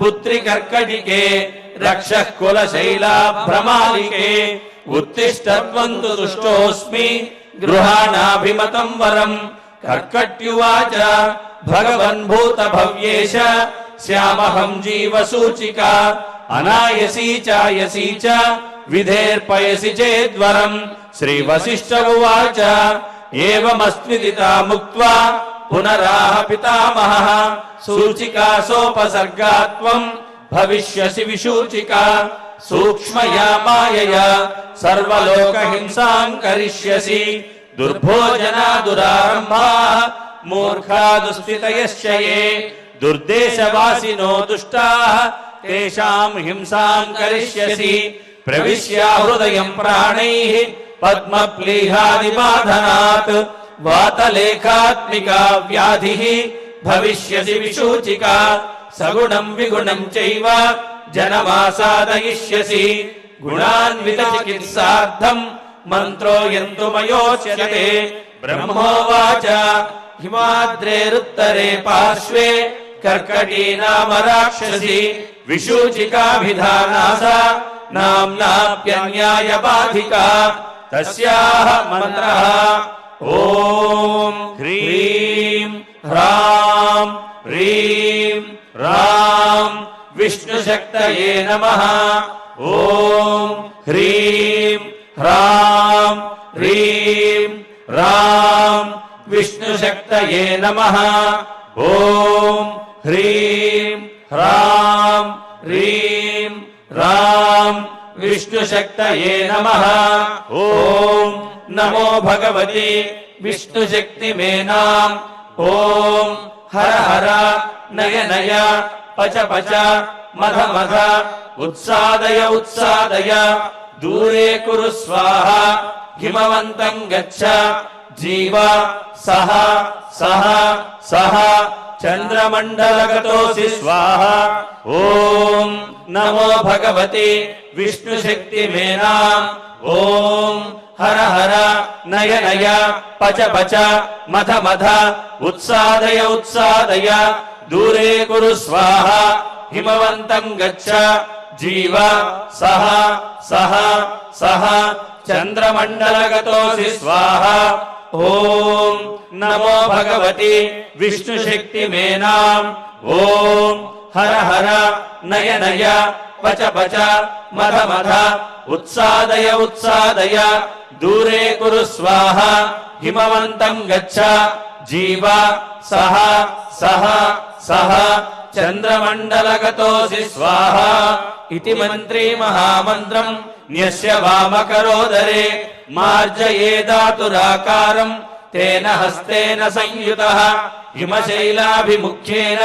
పుత్రి కర్కటికే రక్షః కులశైలాభ్రమాలికే ఉత్తిష్ఠత్వం తు దుష్టోస్మి గృహాణాభిమతం వరం. కర్కట్యువాచ భగవన్ భూత భవ్యేశ శ్యామహం జీవసూచికా అనాయసీ చాయసీ చ విధేర్పయసి చేద్వరం. శ్రీవసిష్ఠ ఉవాచ ఏవమస్మిదితా ముక్త్వా పునరాహ పితామహః సూచికా సోపసర్గాత్వం భవిష్యసి విశూచికా సూక్ష్మయా మాయయా సర్వలోకహింసాం కరిష్యసి దుర్భోజనా దురారంభాః మూర్ఖా దుస్థితయశ్చ యే దుర్దేశవాసినో దుష్టాః తేషాం హింసాం కరిష్యసి ప్రవిశ్య హృదయం ప్రాణైః పద్మప్లీహాదిబాధనాత్ వాతలేఖాత్మికా వ్యాధిః భవిష్యసి విశూచికా సగుణం విగుణం చైవ జనమాసాదయిష్యసి గుణాన్విత చికిత్సార్థం మంత్రో యంతుమయోచ్యతే. బ్రహ్మోవాచ హిమాద్రేరుత్తరే పార్శ్వే కర్కటీ నామ రాక్షసి విశూచికాభిధానాసా నామ్నాప్యన్యాయ బాధికా తస్యాః మంత్రః ఓం హ్రీం హ్రాం హ్రీం రాం విష్ణుశక్తయే నమః. ఓం హ్రీం హ్రాం హ్రీం రాం విష్ణుశక్తయే నమః. ఓం హ్రీం హ్రాం హ్రీం రాం విష్ణుశక్తయే నమః. ఓం నమో భగవతి విష్ణుశక్తిమేనాం. ఓం హర హర నయ నయ పచ పచ మధ మధ ఉత్సాదయ ఉత్సాదయ దూరే కురు స్వాహ హిమవంతం గచ్చ జీవ సహ సహ సహ చంద్రమండలగతోసి స్వాహ. ఓం నమో భగవతి విష్ణుశక్తిమేనాం. ఓం హర హర నయ నయ పచ పచ మధ మధ ఉత్సాదయ ఉత్సాదయ దూరే కురు స్వాహ హిమవంతం గచ్చ జీవ సహ సహ సహ చంద్రమండలగతోసి స్వాహ ఓం నమో భగవతి విష్ణుశక్తి మేనాం ఓం హర హర నయ నయ పచ పచ మధ మధ ఉత్సాదయ ఉత్సాదయ దూరే కురు స్వాహ హిమవంతం గచ్చ జీవ సహ సహ సహ చంద్రమండలగతోసి స్వాహ ఇతి మంత్రీ మహామంత్రం న్యస్య వామకరోదరే మార్జయేదాతురాకారం తేన హస్తేన సంయుతః హిమశైలాభిముఖ్యేన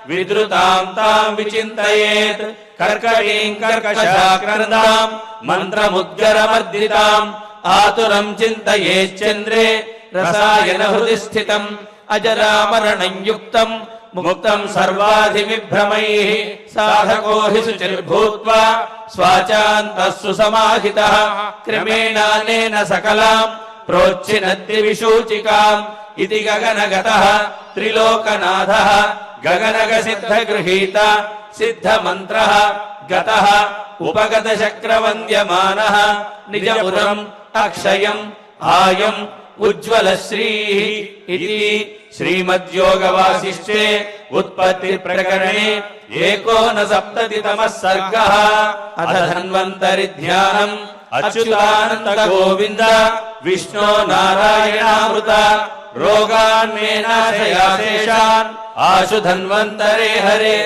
విద్రుతాం తాం విచింతయేత్ కర్కటీం కర్కశాకృతాం మంత్రముద్గరమర్దితాం ఆతురం చింతయేచ్చంద్రే రసాయన హృది స్థితం అజరామరణం యుక్తం ముక్తం సర్వాధివిభ్రమైః సాధకో హి శుచిర్భూత్వా స్వాచాంతః సుసమాహితః క్రమేణానేన సకలాం ప్రోచ్చినద్ది విశూచికాం ఇతి గగనగతః త్రిలోకనాథః గగనగ సిద్ధగృహీత సిద్ధమంత్రః గతః ఉపగత చక్రవంద్యమానః నిజపురం అక్షయం ఆయం ఉజ్వలశ్రీః ఇతి శ్రీమద్యోగవాసిష్ఠే ఉత్పత్తి ప్రకరణే ఏకోనసప్తతితమః సర్గః అథ ధన్వంతరి ధ్యానం అచ్యుతానంద గోవింద విష్ణో నారాయణామృత రోగాన్మే నాశయాశేషాన్ ఆశు ధన్వంతరే హరే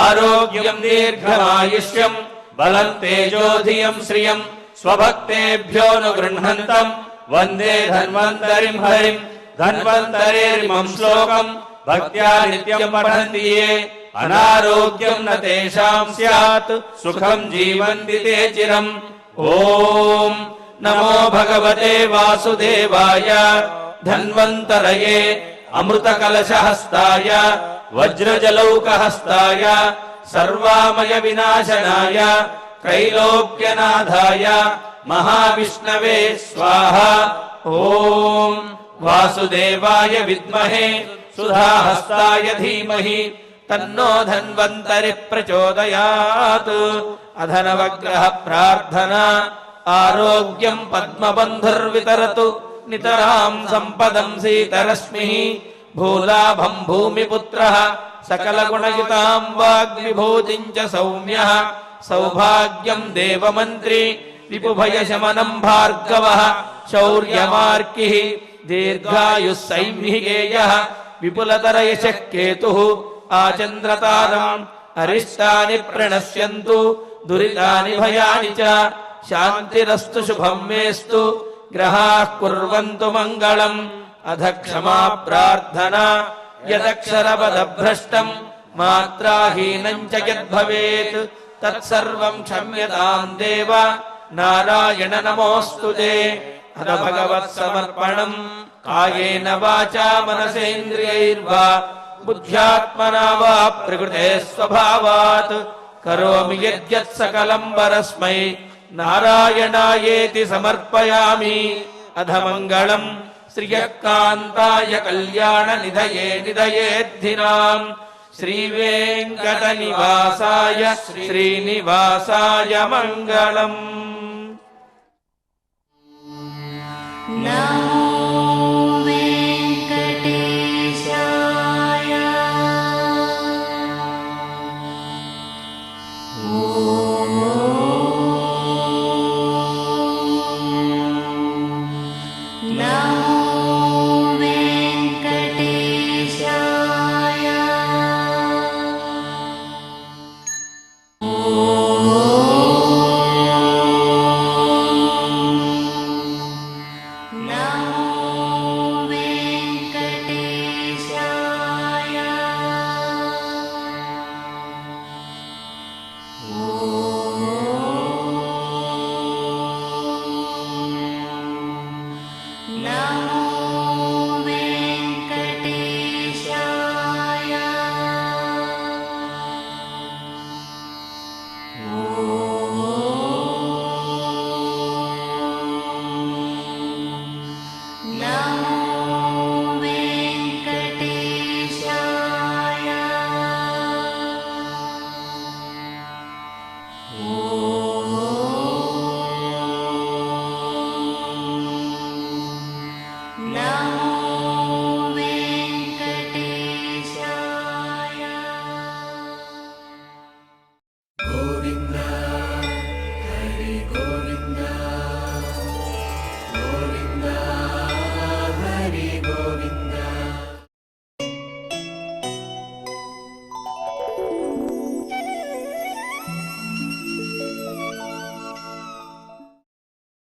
ఆరోగ్యం దీర్ఘమాయుష్యం బలం తేజోధియం శ్రియం స్వభక్తేభ్యోనుగృహంతం వందే ధన్వంతరిం హరిం ధన్వంతరేరిమం శ్లోకం భక్త్యా నిత్యం పఠంతి యే అనారోగ్యం న తేషాం స్యాత్ సుఖం జీవంతి తే చిరం ఓం నమో భగవతే వాసుదేవాయ ధన్వంతరయే అమృతకలశహస్తాయ వజ్రజలౌకహస్తాయ సర్వామయ వినాశనాయ త్రైలోక్యనాథాయ మహావిష్ణవే స్వాహ ఓం వాసుదేవాయ విద్మహే సుధాహస్తాయ ధీమహి తన్నో ధన్వంతరి ప్రచోదయాత్ అధనవగ్రహ ప్రార్థన ఆరోగ్యం పద్మబంధుర్వితరతు నితరాం సంపదం సీతరశ్మిః భూలాభం భూమిపుత్రః సకలగుణయుతాం వాగ్విభూతిం చ సౌమ్యః సౌభాగ్యం దేవమంత్రి విపుభయశమనం భార్గవః శౌర్యమార్కిః దీర్ఘాయుః సైంహికేయః విపులతరయశః కేతుః ఆచంద్రతారం అరిష్టాని ప్రణశ్యంతు దురితాని భయాని చ శాంతిరస్తు శుభం మేస్తు గ్రహాః కుర్వంతు మంగళం అధ క్షమా ప్రార్థనా యదక్షరపదభ్రష్టం మాత్రాహీనం చ యద్భవేత్ తత్సర్వం క్షమ్యతాం దేవ నారాయణ నమోస్తుతే అథ భగవత్ సమర్పణం కాయేన వాచా మనసేంద్రియైర్వా బుద్ధ్యాత్మనా వా ప్రకృతే స్వభావాత్ కరోమి యద్యత్ సకలం పరస్మై నారాయణాయేతి సమర్పయామి అధ మంగళం శ్రియకాంతాయ కళ్యాణ నిధయే నిధయేద్ధినాం శ్రీవేంకట నివాసాయ శ్రీనివాసాయ మంగళం. నమో వెంకటేశాయ. ఓం నమో వెంకటేశాయ. నమో వెంకటేశాయ. ఓం నమో